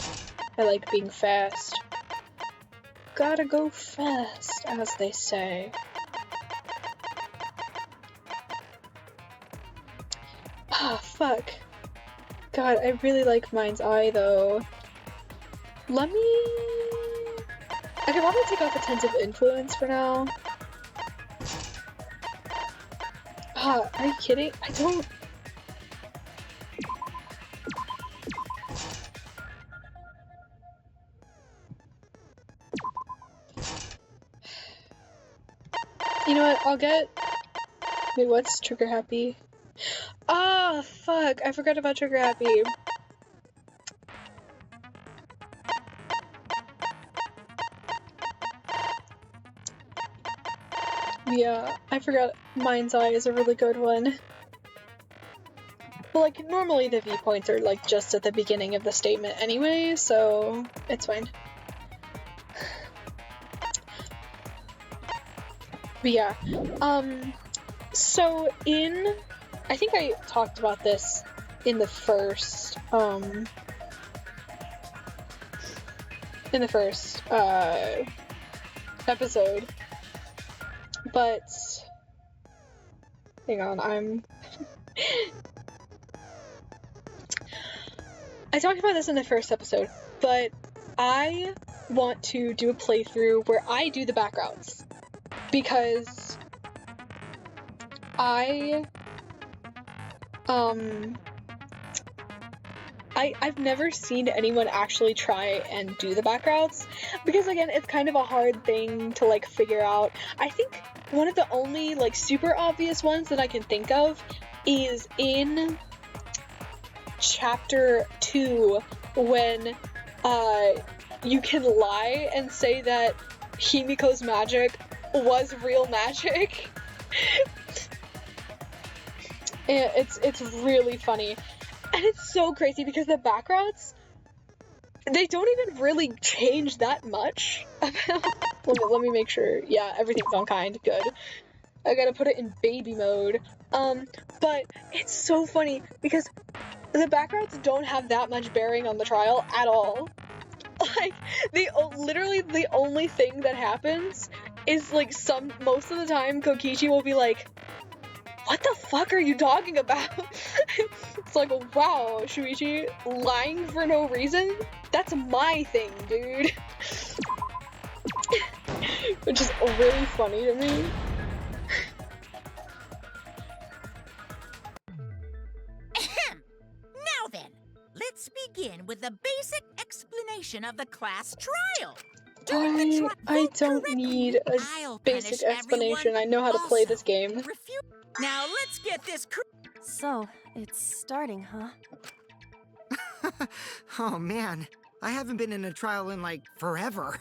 being fast. Gotta go fast, as they say. Ah, fuck. God, I really like Mind's Eye, though. Let me... I could probably take off Attentive Influence for now. Ah, are you kidding? I don't... You know what, I'll get... Wait, what's Trigger Happy? Ah, fuck, I forgot about Trigger Happy. Yeah, I forgot Mind's Eye is a really good one. But, like, normally the viewpoints are, like, just at the beginning of the statement anyway, so it's fine. But yeah, so I think I talked about this in the first, episode, but, hang on, I talked about this in the first episode, but I want to do a playthrough where I do the backgrounds. Because I've never seen anyone actually try and do the back routes, because again, it's kind of a hard thing to like figure out. I think one of the only like super obvious ones that I can think of is in chapter 2 when you can lie and say that Himiko's magic was real magic. And it's really funny. And it's so crazy because the back routes, they don't even really change that much. Let me make sure. Yeah, everything's on kind. Good. I gotta put it in baby mode. But it's so funny because the back routes don't have that much bearing on the trial at all. Like, literally the only thing that happens is like most of the time Kokichi will be like, what the fuck are you talking about? It's like, wow, Shuichi, lying for no reason? That's my thing, dude. Which is really funny to me. Now then, let's begin with the basic explanation of the class trial. I don't need a basic explanation. I know how to play this game. Now let's get this. So, it's starting, huh? Oh man, I haven't been in a trial in like forever.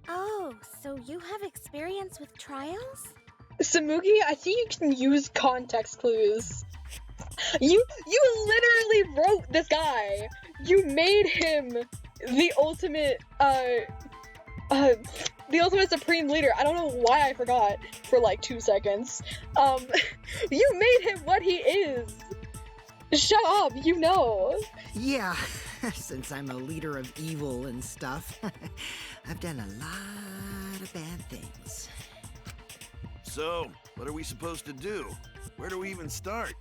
Oh, so you have experience with trials? Samugi, I think you can use context clues. You literally wrote this guy. You made him the ultimate the ultimate supreme leader. I don't know why I forgot for like 2 seconds. You made him what he is. Shut up, you know. Yeah, since I'm a leader of evil and stuff, I've done a lot of bad things. So, what are we supposed to do? Where do we even start?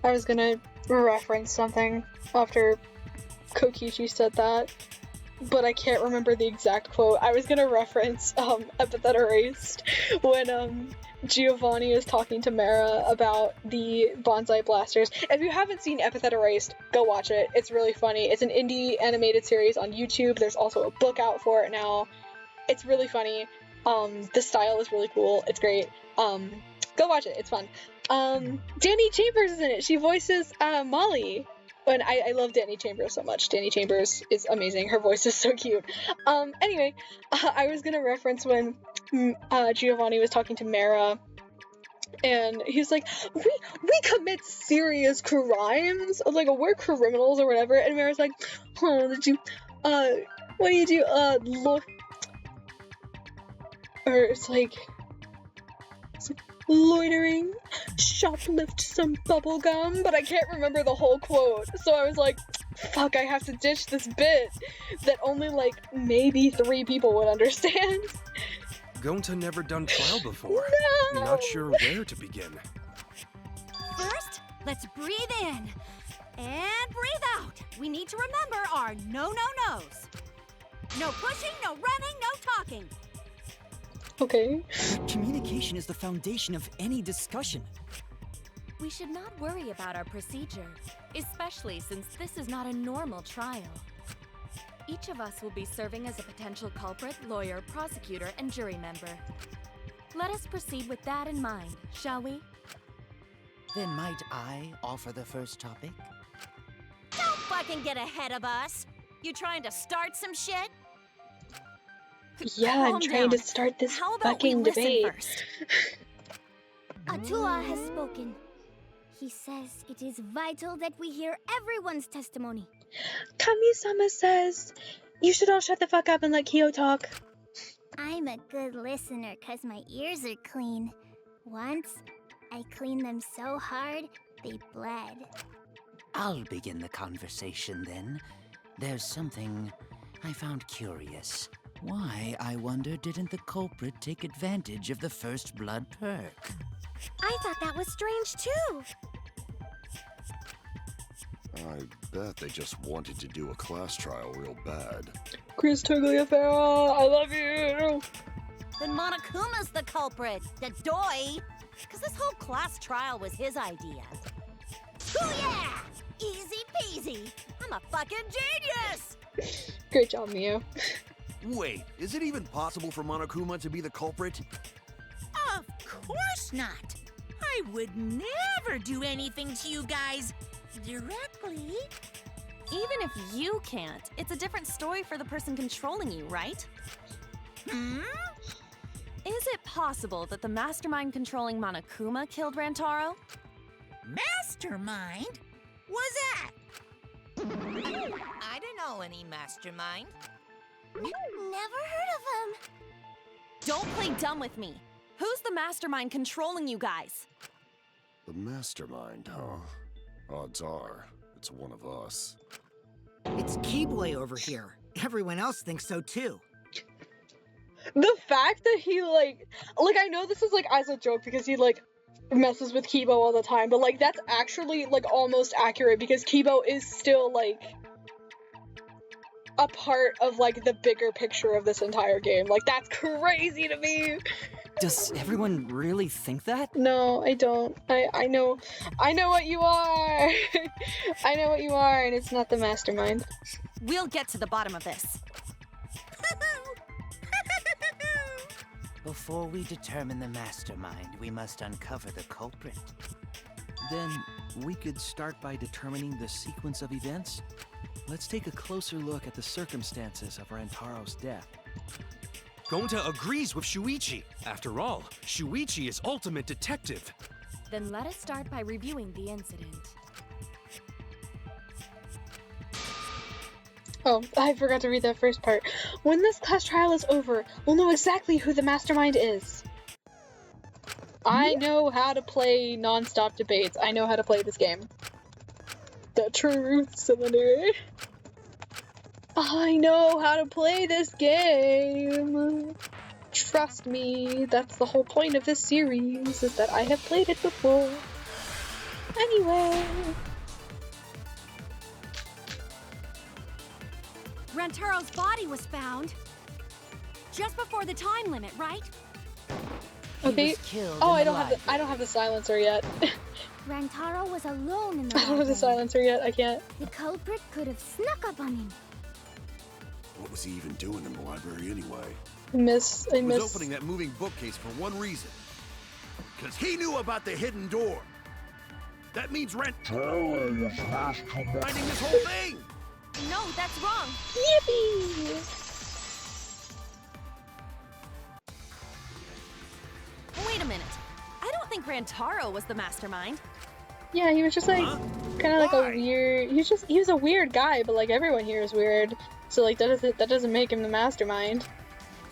I was gonna reference something after Kokichi said that, but I can't remember the exact quote. I was gonna reference Epithet Erased when Giovanni is talking to Mara about the bonsai blasters. If you haven't seen Epithet Erased, go watch it. It's really funny. It's an indie animated series on YouTube. There's also a book out for it now. It's really funny. The style is really cool. It's great. Go watch it. It's fun. Danny Chambers is in it. She voices Molly. And I love Danny Chambers so much. Danny Chambers is amazing. Her voice is so cute. Anyway, I was gonna reference when Giovanni was talking to Mara, and he's like, we commit serious crimes. Like, we're criminals or whatever. And Mara's like, oh, did you, what do you do? Or it's like loitering, shoplift some bubble gum, but I can't remember the whole quote. So I was like, fuck, I have to ditch this bit that only like maybe 3 people would understand. Gonta never done trial before. No! Not sure where to begin. First, let's breathe in and breathe out. We need to remember our no-no-nos. No pushing, no running, no talking. Okay. Communication is the foundation of any discussion. We should not worry about our procedure, especially since this is not a normal trial. Each of us will be serving as a potential culprit, lawyer, prosecutor, and jury member. Let us proceed with that in mind, shall we? Then might I offer the first topic? Don't fucking get ahead of us. You trying to start some shit? Yeah, I'm Calm trying to down. start this How about we fucking listen debate. first? Atua has spoken. He says it is vital that we hear everyone's testimony. Kami-sama says, you should all shut the fuck up and let Kyo talk. I'm a good listener because my ears are clean. Once, I cleaned them so hard, they bled. I'll begin the conversation then. There's something I found curious. Why, I wonder, didn't the culprit take advantage of the first blood perk? I thought that was strange too. I bet they just wanted to do a class trial real bad. Chris Tagliaferra, I love you. Then Monokuma's the culprit, the doy. Because this whole class trial was his idea. Oh yeah! Easy peasy. I'm a fucking genius! Great job, Mio. Wait, is it even possible for Monokuma to be the culprit? Of course not. I would never do anything to you guys directly. Even if you can't, it's a different story for the person controlling you, right? Hmm? Is it possible that the mastermind controlling Monokuma killed Rantaro? Mastermind? Was that? I don't know any mastermind. Never heard of him. Don't play dumb with me. Who's the mastermind controlling you guys? The mastermind, huh? Odds are, it's one of us. It's Keyboy over here. Everyone else thinks so too. The fact that he like I know this is like as a joke because he like messes with Kibo all the time, but like that's actually like almost accurate because Kibo is still like a part of like the bigger picture of this entire game. Like that's crazy to me. Does everyone really think that? No, I don't. I know what you are. I know what you are, and it's not the mastermind. We'll get to the bottom of this. Before we determine the mastermind, we must uncover the culprit. Then we could start by determining the sequence of events. Let's take a closer look at the circumstances of Rantaro's death. Gonta agrees with Shuichi. After all, Shuichi is ultimate detective. Then let us start by reviewing the incident. Oh, I forgot to read that first part. When this class trial is over, we'll know exactly who the mastermind is. I know how to play non-stop debates. I know how to play this game. The truth cylinder. I know how to play this game. Trust me, that's the whole point of this series, is that I have played it before. Anyway. Rantaro's body was found just before the time limit, right? Okay. Oh, I don't have the silencer yet. Rantaro was alone in the I don't have the silencer yet. I can't. The culprit could have snuck up on him. What was he even doing in the library anyway? I He miss. was opening that moving bookcase for one reason. Because he knew about the hidden door. That means finding this whole thing. No, that's wrong. Yippee! Wait a minute. I don't think Rantaro was the mastermind. Yeah, he was just like kind of like Why? a weird. He was a weird guy, but like everyone here is weird. So like that doesn't make him the mastermind.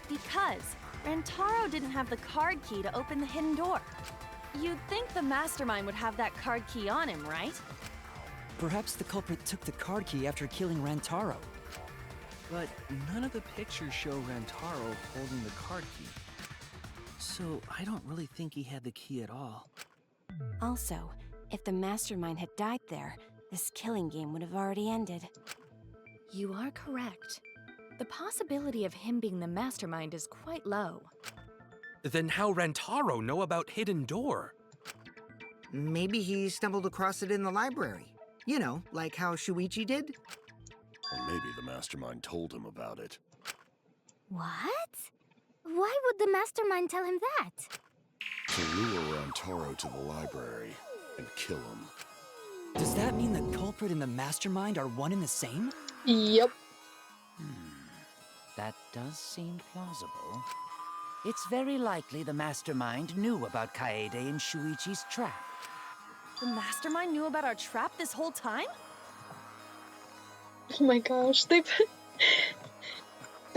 Because Rantaro didn't have the card key to open the hidden door. You'd think the mastermind would have that card key on him, right? Perhaps the culprit took the card key after killing Rantaro. But none of the pictures show Rantaro holding the card key. So I don't really think he had the key at all. Also, if the mastermind had died there, this killing game would have already ended. You are correct. The possibility of him being the mastermind is quite low. Then how Rantaro know about Hidden Door? Maybe he stumbled across it in the library. You know, like how Shuichi did? Or maybe the mastermind told him about it. What? Why would the mastermind tell him that? To lure Rantaro to the library and kill him. Does that mean the culprit and the mastermind are one and the same? Yep. That does seem plausible. It's very likely the mastermind knew about Kaede and Shuichi's trap. The mastermind knew about our trap this whole time? Oh my gosh, I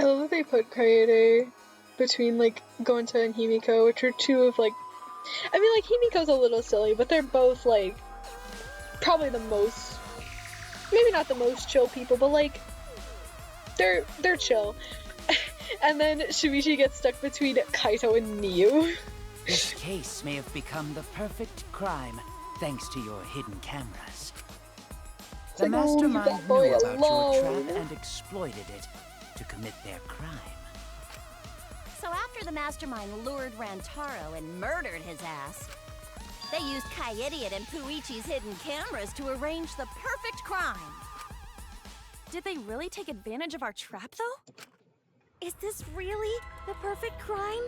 love that they put Kaede between like Gonta and Himiko, which are two of like, I mean like Himiko's a little silly, but they're both like probably the most, maybe not the most chill people, but like they're chill. And then Shuichi gets stuck between Kaito and Miyu. This case may have become the perfect crime thanks to your hidden cameras. It's The like, oh, leave mastermind that boy knew about your alone. trap and exploited it to commit their crime. So after the mastermind lured Rantaro and murdered his ass, they used Kaidiot and Puichi's hidden cameras to arrange the perfect crime. Did they really take advantage of our trap, though? Is this really the perfect crime?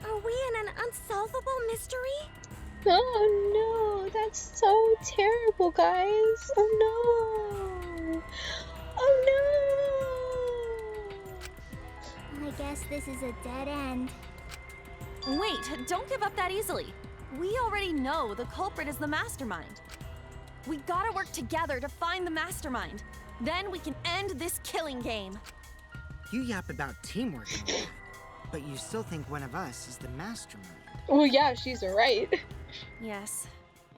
Are we in an unsolvable mystery? Oh no, that's so terrible, guys. Oh no. Oh no. I guess this is a dead end. Wait, don't give up that easily. We already know the culprit is the mastermind. We gotta work together to find the mastermind. Then we can end this killing game. You yap about teamwork and all that, but you still think one of us is the mastermind. Well, yeah, she's right. Yes,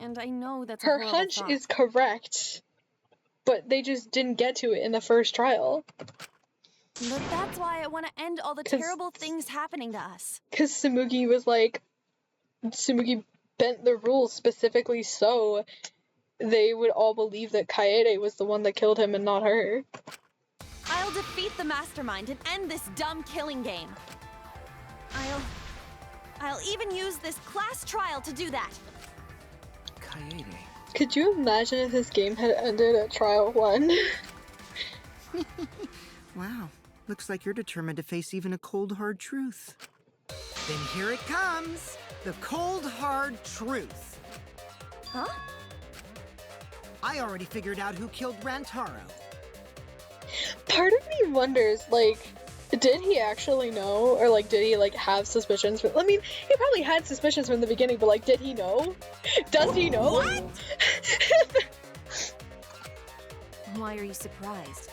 and I know that's a Her horrible hunch thought. is correct, but they just didn't get to it in the first trial. But that's why I want to end all the terrible things happening to us. Because Tsumugi was like, Tsumugi bent the rules specifically so they would all believe that Kaede was the one that killed him and not her. I'll defeat the mastermind and end this dumb killing game. I'll even use this class trial to do that. Kaede. Could you imagine if this game had ended at trial 1? Wow, looks like you're determined to face even a cold, hard truth. Then here it comes, the cold, hard truth. Huh? I already figured out who killed Rantaro. Part of me wonders, like, did he actually know? Or, like, did he, like, have suspicions? I mean, he probably had suspicions from the beginning, but, like, did he know? Does he know? What? Why are you surprised?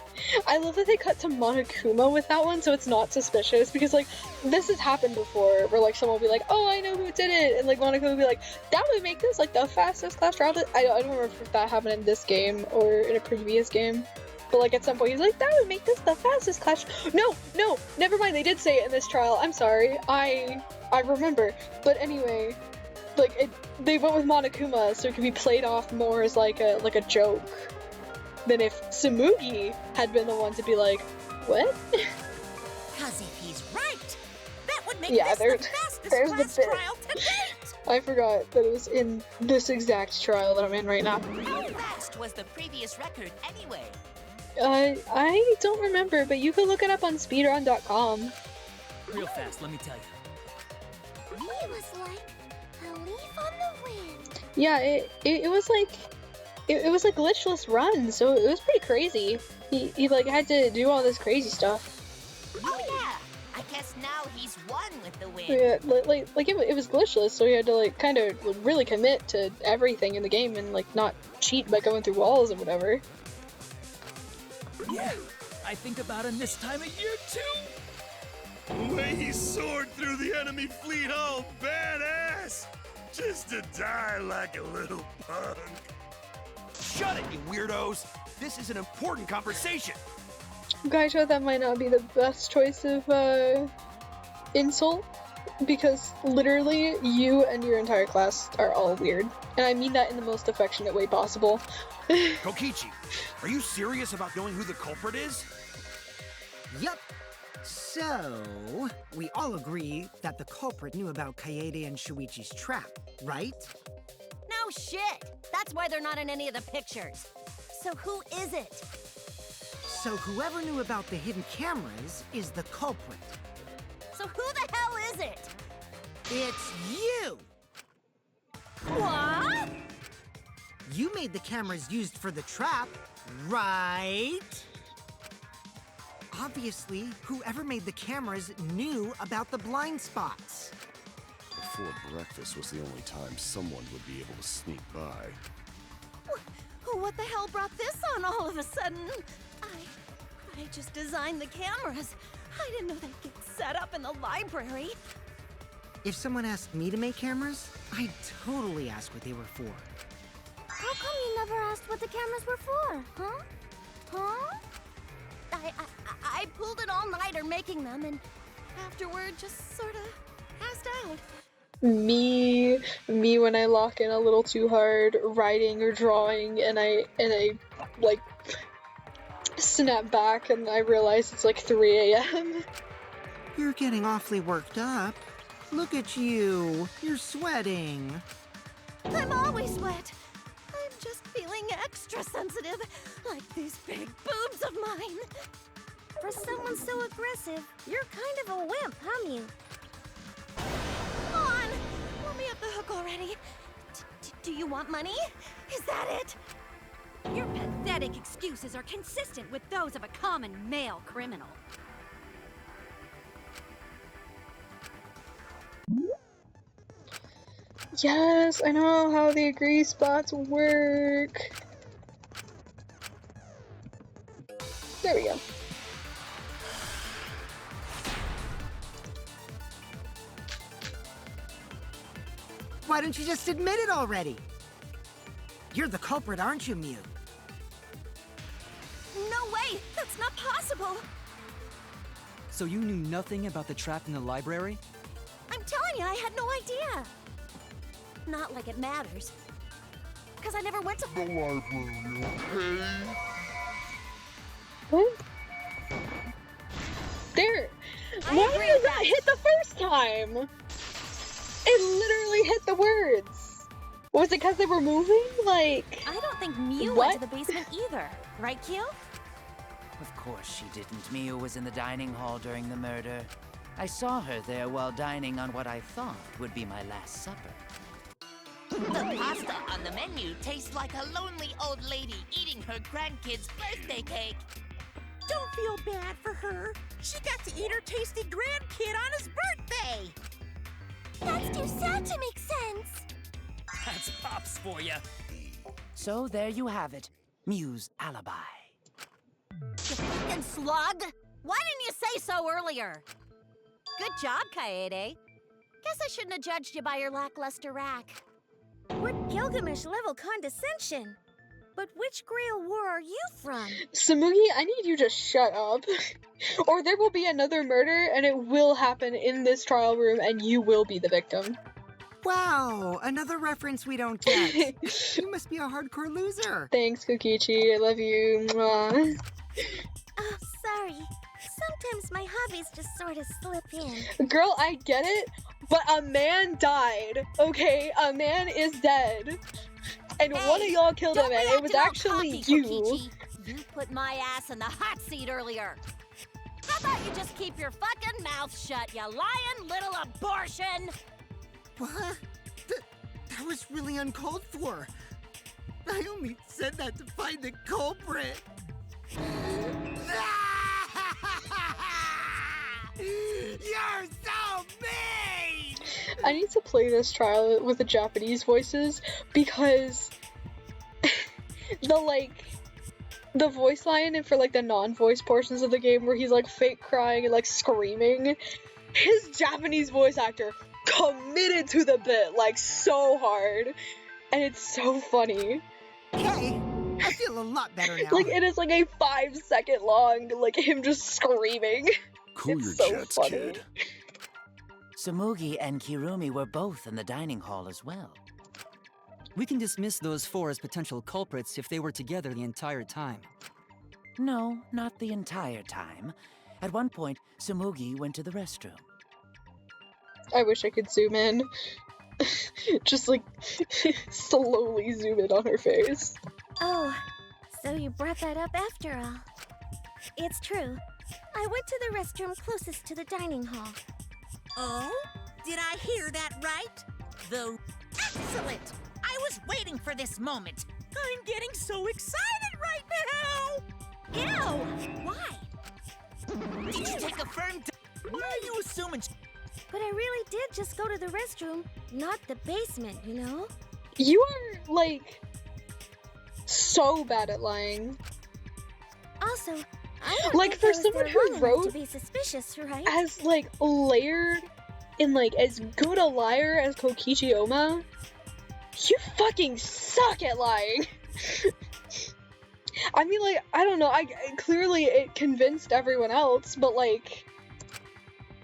I love that they cut to Monokuma with that one, so it's not suspicious, because, like, this has happened before, where, like, someone will be like, oh, I know who did it, and, like, Monokuma will be like, that would make this, like, the fastest class trial. I don't remember if that happened in this game, or in a previous game. But, like, at some point, he's like, that would make this the fastest class. No, never mind, they did say it in this trial. I'm sorry. I remember. But anyway, like, they went with Monokuma, so it could be played off more as, like a joke than if Tsumugi had been the one to be like, what? Because if he's right, that would make Yeah, this the fastest class trial to date. I forgot that it was in this exact trial that I'm in right now. How fast was the previous record anyway? I don't remember, but you can look it up on speedrun.com. Real fast, let me tell you. It was like a leaf on the wind. Yeah, it was like it was like glitchless run, so it was pretty crazy. He like had to do all this crazy stuff. Oh yeah, I guess now he's won with the win. Yeah, like it was glitchless, so he had to like kind of really commit to everything in the game and like not cheat by going through walls and whatever. Yeah, I think about him this time of year too. The way he soared through the enemy fleet, all badass! Just to die like a little punk. Shut it, you weirdos! This is an important conversation! Gaisha, that might not be the best choice of insult, because literally you and your entire class are all weird. And I mean that in the most affectionate way possible. Kokichi, are you serious about knowing who the culprit is? Yup. So, we all agree that the culprit knew about Kaede and Shuichi's trap, right? No shit! That's why they're not in any of the pictures. So who is it? So whoever knew about the hidden cameras is the culprit. So who the hell is it? It's you! What? You made the cameras used for the trap, right? Obviously, whoever made the cameras knew about the blind spots. Before breakfast was the only time someone would be able to sneak by. What the hell brought this on all of a sudden? I just designed the cameras. I didn't know they'd get set up in the library. If someone asked me to make cameras, I'd totally ask what they were for. How come you never asked what the cameras were for, huh? Huh? I pulled an all-nighter making them, and afterward just sort of passed out. Me when I lock in a little too hard writing or drawing, and I like snap back and I realize it's like 3 a.m. You're getting awfully worked up. Look at you. You're sweating. I'm always wet. I'm just feeling extra sensitive, like these big boobs of mine. For someone so aggressive, you're kind of a wimp, huh, Mew? Come on! Let me off the hook already. Do you want money? Is that it? Your pathetic excuses are consistent with those of a common male criminal. Yes, I know how the agree spots work. There we go. Why don't you just admit it already? You're the culprit, aren't you, Mew? No way! That's not possible! So you knew nothing about the trap in the library? I'm telling you, I had no idea. Not like it matters. Because I never went to the library, okay? What? There! Why did that hit the first time? It literally hit the words. Was it because they were moving? Like... I don't think Mew what? went to the basement either. Right, Q? Of course she didn't. Mio was in the dining hall during the murder. I saw her there while dining on what I thought would be my last supper. The pasta on the menu tastes like a lonely old lady eating her grandkid's birthday cake. Don't feel bad for her. She got to eat her tasty grandkid on his birthday. That's too sad to make sense. That's Pops for you. So there you have it. Mew's alibi. You fucking slug! Why didn't you say so earlier? Good job, Kaede. Guess I shouldn't have judged you by your lackluster rack. What Gilgamesh-level condescension? But which Grail war are you from? Samugi, I need you to shut up. Or there will be another murder, and it will happen in this trial room, and you will be the victim. Wow, another reference we don't get. You must be a hardcore loser. Thanks, Kokichi. I love you. Mwah. Oh, sorry. Sometimes my hobbies just sort of slip in. Girl, I get it, but a man died, okay? A man is dead. And one of y'all killed him, and it was actually you. Kokichi. You put my ass in the hot seat earlier. How about you just keep your fucking mouth shut, you lying little abortion? What? That was really uncalled for. I only said that to find the culprit. You're so mean! I need to play this trial with the Japanese voices because the voice line and for like the non-voice portions of the game where he's like fake crying and like screaming, his Japanese voice actor committed to the bit like so hard, and it's so funny. Hey, I feel a lot better now. Like it is like a 5-second long like him just screaming. Cool it's your so jets, funny. kid. Samugi and Kirumi were both in the dining hall as well. We can dismiss those four as potential culprits if they were together the entire time. No, not the entire time. At one point, Samugi went to the restroom. I wish I could zoom in. Just like slowly zoom in on her face. Oh, so you brought that up after all. It's true. I went to the restroom closest to the dining hall. Oh? Did I hear that right? Excellent! I was waiting for this moment. I'm getting so excited right now! Ew! Why? Did you take a firm... Why are you assuming... But I really did just go to the restroom, not the basement, you know? You are, like, so bad at lying. Also, I don't Like, think for I was someone there who long enough wrote to be suspicious, right? as, like, layered and, like, as good a liar as Kokichi Oma, you fucking suck at lying. I mean, like, I don't know, clearly it convinced everyone else, but, like...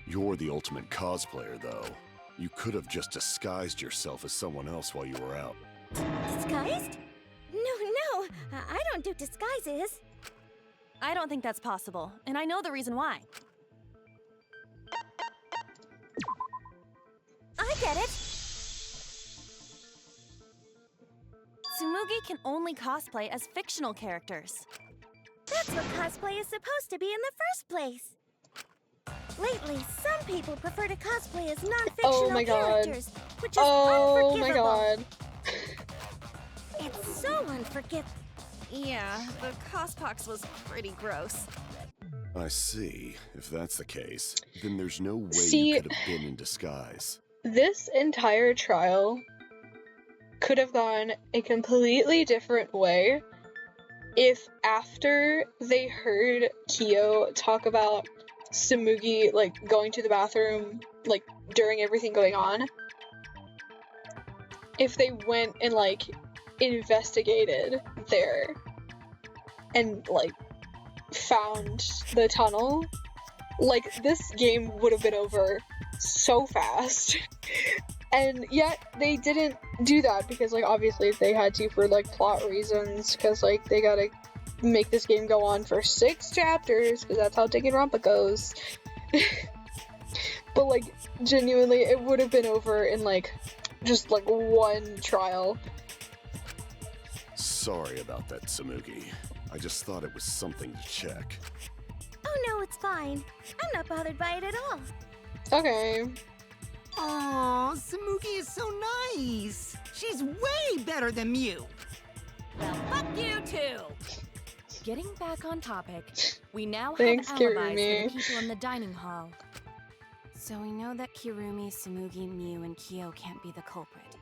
You're the ultimate cosplayer, though. You could have just disguised yourself as someone else while you were out. Disguised? No, I don't do disguises. I don't think that's possible, and I know the reason why. I get it. Tsumugi can only cosplay as fictional characters. That's what cosplay is supposed to be in the first place. Lately, some people prefer to cosplay as non-fictional characters, which is oh unforgivable. my god. It's so unforgivable. Yeah, the cospox was pretty gross. I see. If that's the case, then there's no way See, you could have been in disguise. This entire trial could have gone a completely different way if after they heard Kyo talk about Tsumugi, like, going to the bathroom, like, during everything going on, if they went and, like, investigated there and, like, found the tunnel, like, this game would have been over so fast. And yet they didn't do that because, like, obviously they had to for, like, plot reasons, because, like, they gotta make this game go on for 6 chapters because that's how Danganronpa goes. But, like, genuinely, it would have been over in, like, just, like, 1 trial. Sorry about that, Tsumugi. I just thought it was something to check. Oh no, it's fine. I'm not bothered by it at all. Okay. Aw, Tsumugi is so nice. She's way better than Mew. Well, fuck you too. Getting back on topic, we now Thanks, have alibis for Kirumi. the people in the dining hall. So we know that Kirumi, Tsumugi, Mew, and Kyo can't be the culprit.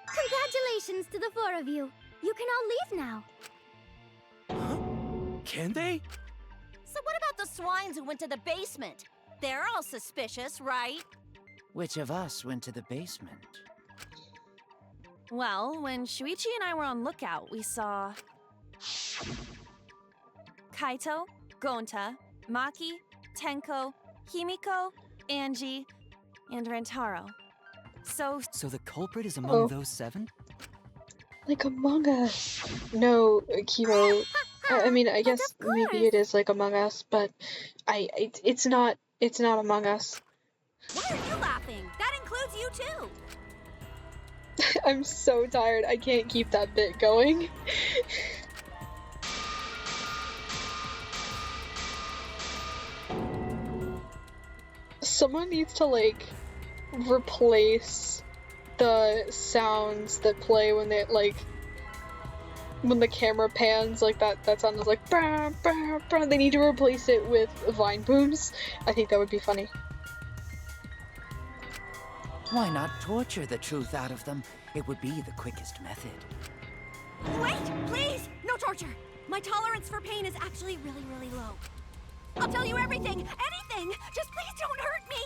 Congratulations to the 4 of you. You can all leave now. Can they? So what about the swines who went to the basement? They're all suspicious, right? Which of us went to the basement? Well, when Shuichi and I were on lookout, we saw Kaito, Gonta, Maki, Tenko, Himiko, Angie, and Rantaro. So the culprit is among those 7? Like Among Us. No, Kyo. I mean, I guess maybe it is like Among Us, but it's not Among Us. Why are you laughing? That includes you too. I'm so tired. I can't keep that bit going. Someone needs to, like, replace the sounds that play when they, like, when the camera pans, like, that sound is like, bah, bah, bah. They need to replace it with vine booms. I think that would be funny. Why not torture the truth out of them? It would be the quickest method. Wait, please! No torture! My tolerance for pain is actually really, really low. I'll tell you everything! Anything! Just please don't hurt me!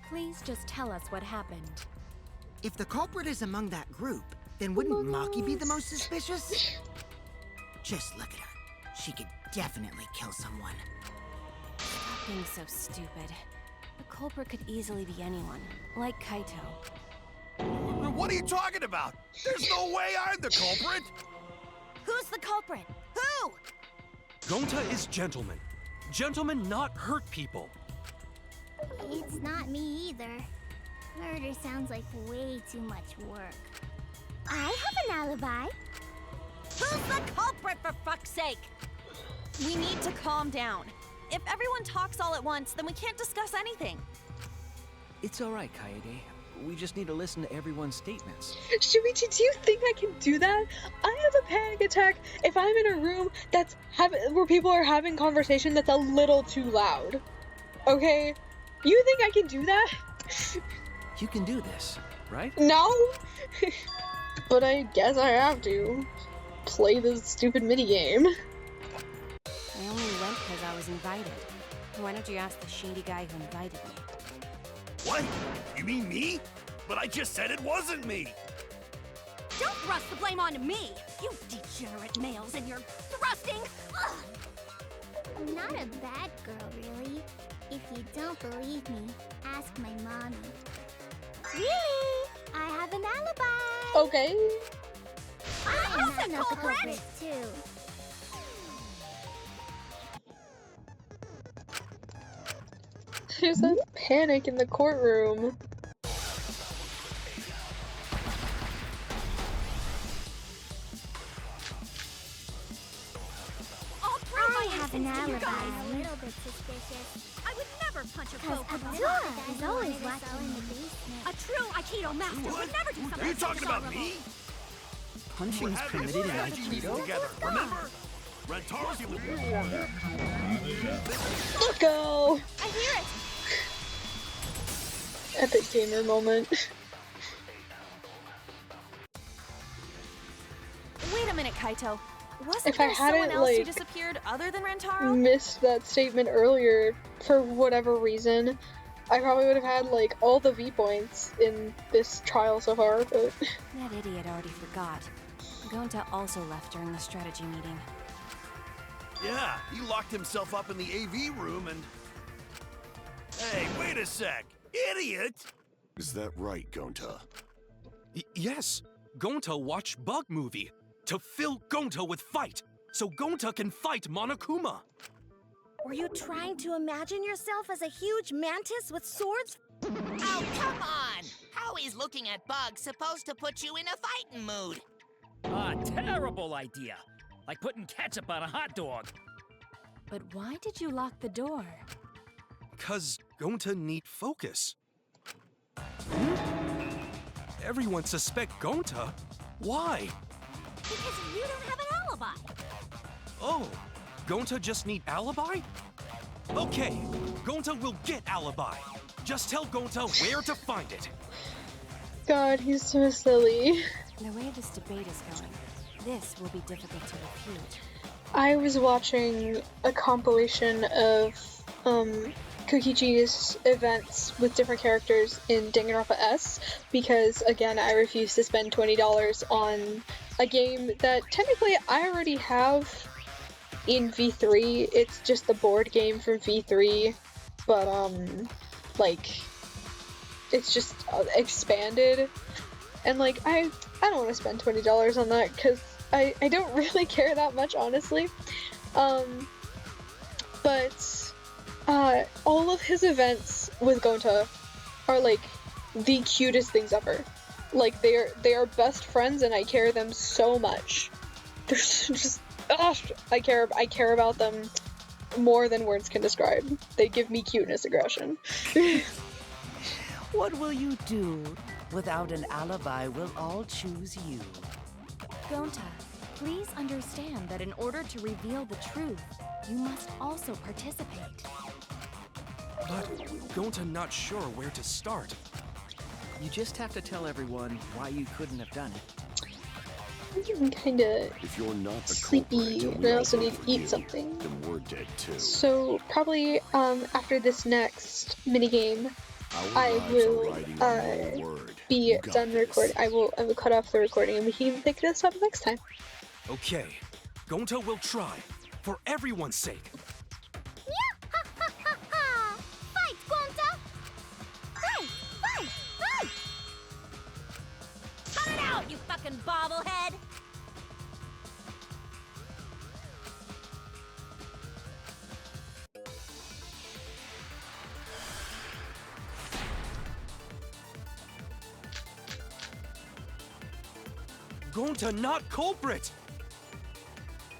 Please just tell us what happened. If the culprit is among that group, then wouldn't Maki be the most suspicious? Just look at her. She could definitely kill someone. Stop being so stupid. The culprit could easily be anyone, like Kaito. What are you talking about? There's no way I'm the culprit! Who's the culprit? Who? Gonta is gentleman. Gentlemen not hurt people. It's not me either. Murder sounds like way too much work. I have an alibi. Who's the culprit, for fuck's sake? we need to calm down. If everyone talks all at once, then we can't discuss anything. It's all right, Kaede. We just need to listen to everyone's statements. Shuichi, do you think I can do that? I have a panic attack if I'm in a room where people are having conversation that's a little too loud. Okay? You think I can do that? You can do this, right? No! But I guess I have to play this stupid minigame. I only went because I was invited. Why don't you ask the shady guy who invited me? What? You mean me? But I just said it wasn't me! Don't thrust the blame onto me! You degenerate males and your thrusting! Ugh. I'm not a bad girl, really. If you don't believe me, ask my mommy. Really? I have an alibi! Okay. I'm not the culprit, too. There's a panic in the courtroom. have an alibi. A little bit suspicious. I would never punch a foe from Abdullah behind. is always watching in the basement. A true Aikido master would never do something Are you talking about me? Punching is permitted in Aikido? Together, remember? Rentaro's Let's go! I hear it! Epic gamer moment. Wait a minute, Kaito. Wasn't If I there someone hadn't, else who like, disappeared other than Rentaro? Missed that statement earlier for whatever reason, I probably would have had like all the V points in this trial so far, but That idiot already forgot. Gonta also left during the strategy meeting. Yeah, he locked himself up in the AV room and... Hey, wait a sec! Idiot! Is that right, Gonta? Yes, Gonta watched Bug Movie to fill Gonta with fight, so Gonta can fight Monokuma. Were you trying to imagine yourself as a huge mantis with swords? Oh, come on! How is looking at Bug supposed to put you in a fighting mood? Terrible idea. Like putting ketchup on a hot dog. But why did you lock the door? 'Cause Gonta need focus. Everyone suspect Gonta? Why? Because you don't have an alibi. Oh, Gonta just need alibi? Okay, Gonta will get alibi. Just tell Gonta where to find it. God, he's so silly. The way this debate is going, this will be difficult to refute. I was watching a compilation of Kokichi's events with different characters in Danganronpa S because, again, I refuse to spend $20 on a game that technically I already have in V3. It's just the board game for V3, but like it's just expanded, and like I don't want to spend $20 on that because I don't really care that much, honestly. But all of his events with Gonta are like the cutest things ever. Like they are best friends, and I carry them so much. They're just I care about them more than words can describe. They give me cuteness aggression. What will you do? Without an alibi, we'll all choose you. Gonta, please understand that in order to reveal the truth, you must also participate. But Gonta not sure where to start. You just have to tell everyone why you couldn't have done it. I'm kinda If you're not the sleepy, culprit, and I we also all need vote to for eat you, something. Then we're dead too. So probably after this next minigame, I lives are will riding on your word. be You got done recording. I will cut off the recording and we can pick this up next time. Okay, Gonta will try, for everyone's sake. Fight, Gonta! Fight! Fight! Fight! Cut it out, you fucking bobblehead! Gonta not culprit!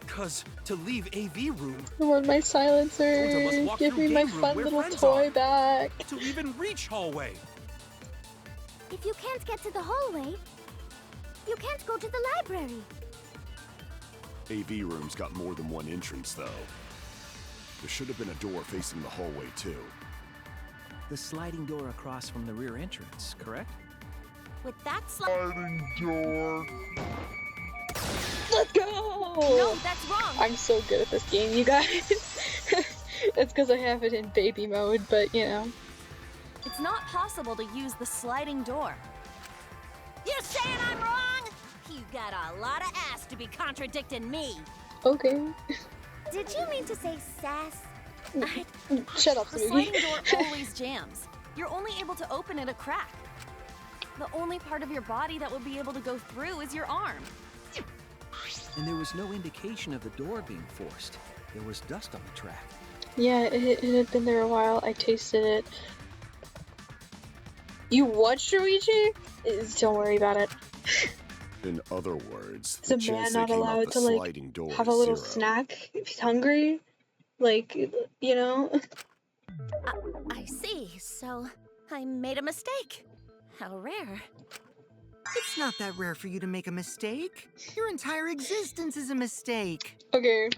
'Cause to leave AV room, I want my Gonta must silencer. walk Give through me my game room fun where little friends toy are. back. To even reach hallway. If you can't get to the hallway, you can't go to the library. AV room's got more than one entrance, though. There should have been a door facing the hallway, too. The sliding door across from the rear entrance, correct? With that sliding door. Let's go! No, that's wrong! I'm so good at this game, you guys. It's because I have it in baby mode, but you know. It's not possible to use the sliding door. You saying I'm wrong? You got a lot of ass to be contradicting me. Okay. Did you mean to say sass? Shut up, The Smoothie. sliding door always jams. You're only able to open it a crack. The only part of your body that will be able to go through is your arm. And there was no indication of the door being forced. There was dust on the track. Yeah, it had been there a while. I tasted it. You what, Shuichi? Don't worry about it. In other words, Is the a man chance not they came out allowed the to sliding door have a is little zero. snack if he's hungry? Like, you know? I see. So, I made a mistake. How rare. It's not that rare for you to make a mistake. Your entire existence is a mistake. Okay.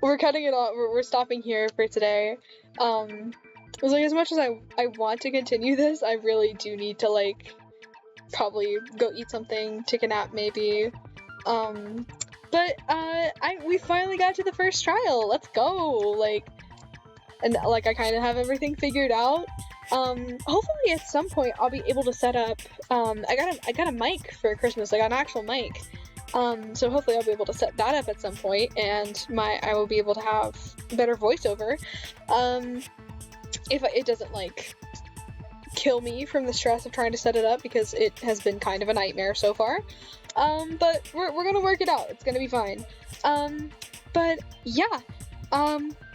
We're cutting it off. We're stopping here for today. It's like, as much as I want to continue this, I really do need to, like, probably go eat something, take a nap maybe. But we finally got to the first trial. Let's go. Like, and like I kind of have everything figured out. Hopefully at some point I'll be able to set up. I got a mic for Christmas. I got an actual mic. So hopefully I'll be able to set that up at some point, and I will be able to have better voiceover. If it doesn't like kill me from the stress of trying to set it up, because it has been kind of a nightmare so far. But we're gonna work it out. It's gonna be fine. But yeah.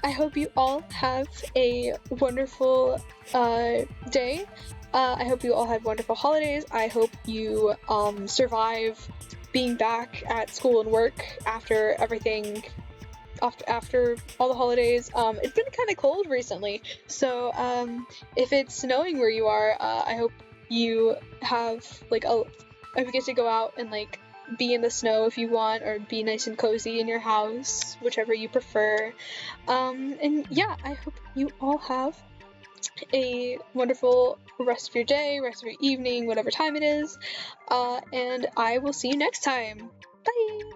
I hope you all have a wonderful day. I hope you all have wonderful holidays. I hope you survive being back at school and work after everything, after all the holidays. It's been kind of cold recently, so if it's snowing where you are, I hope you have like I hope you get to go out and like be in the snow if you want, or be nice and cozy in your house, whichever you prefer. And yeah, I hope you all have a wonderful rest of your day, rest of your evening, whatever time it is, and I will see you next time. Bye!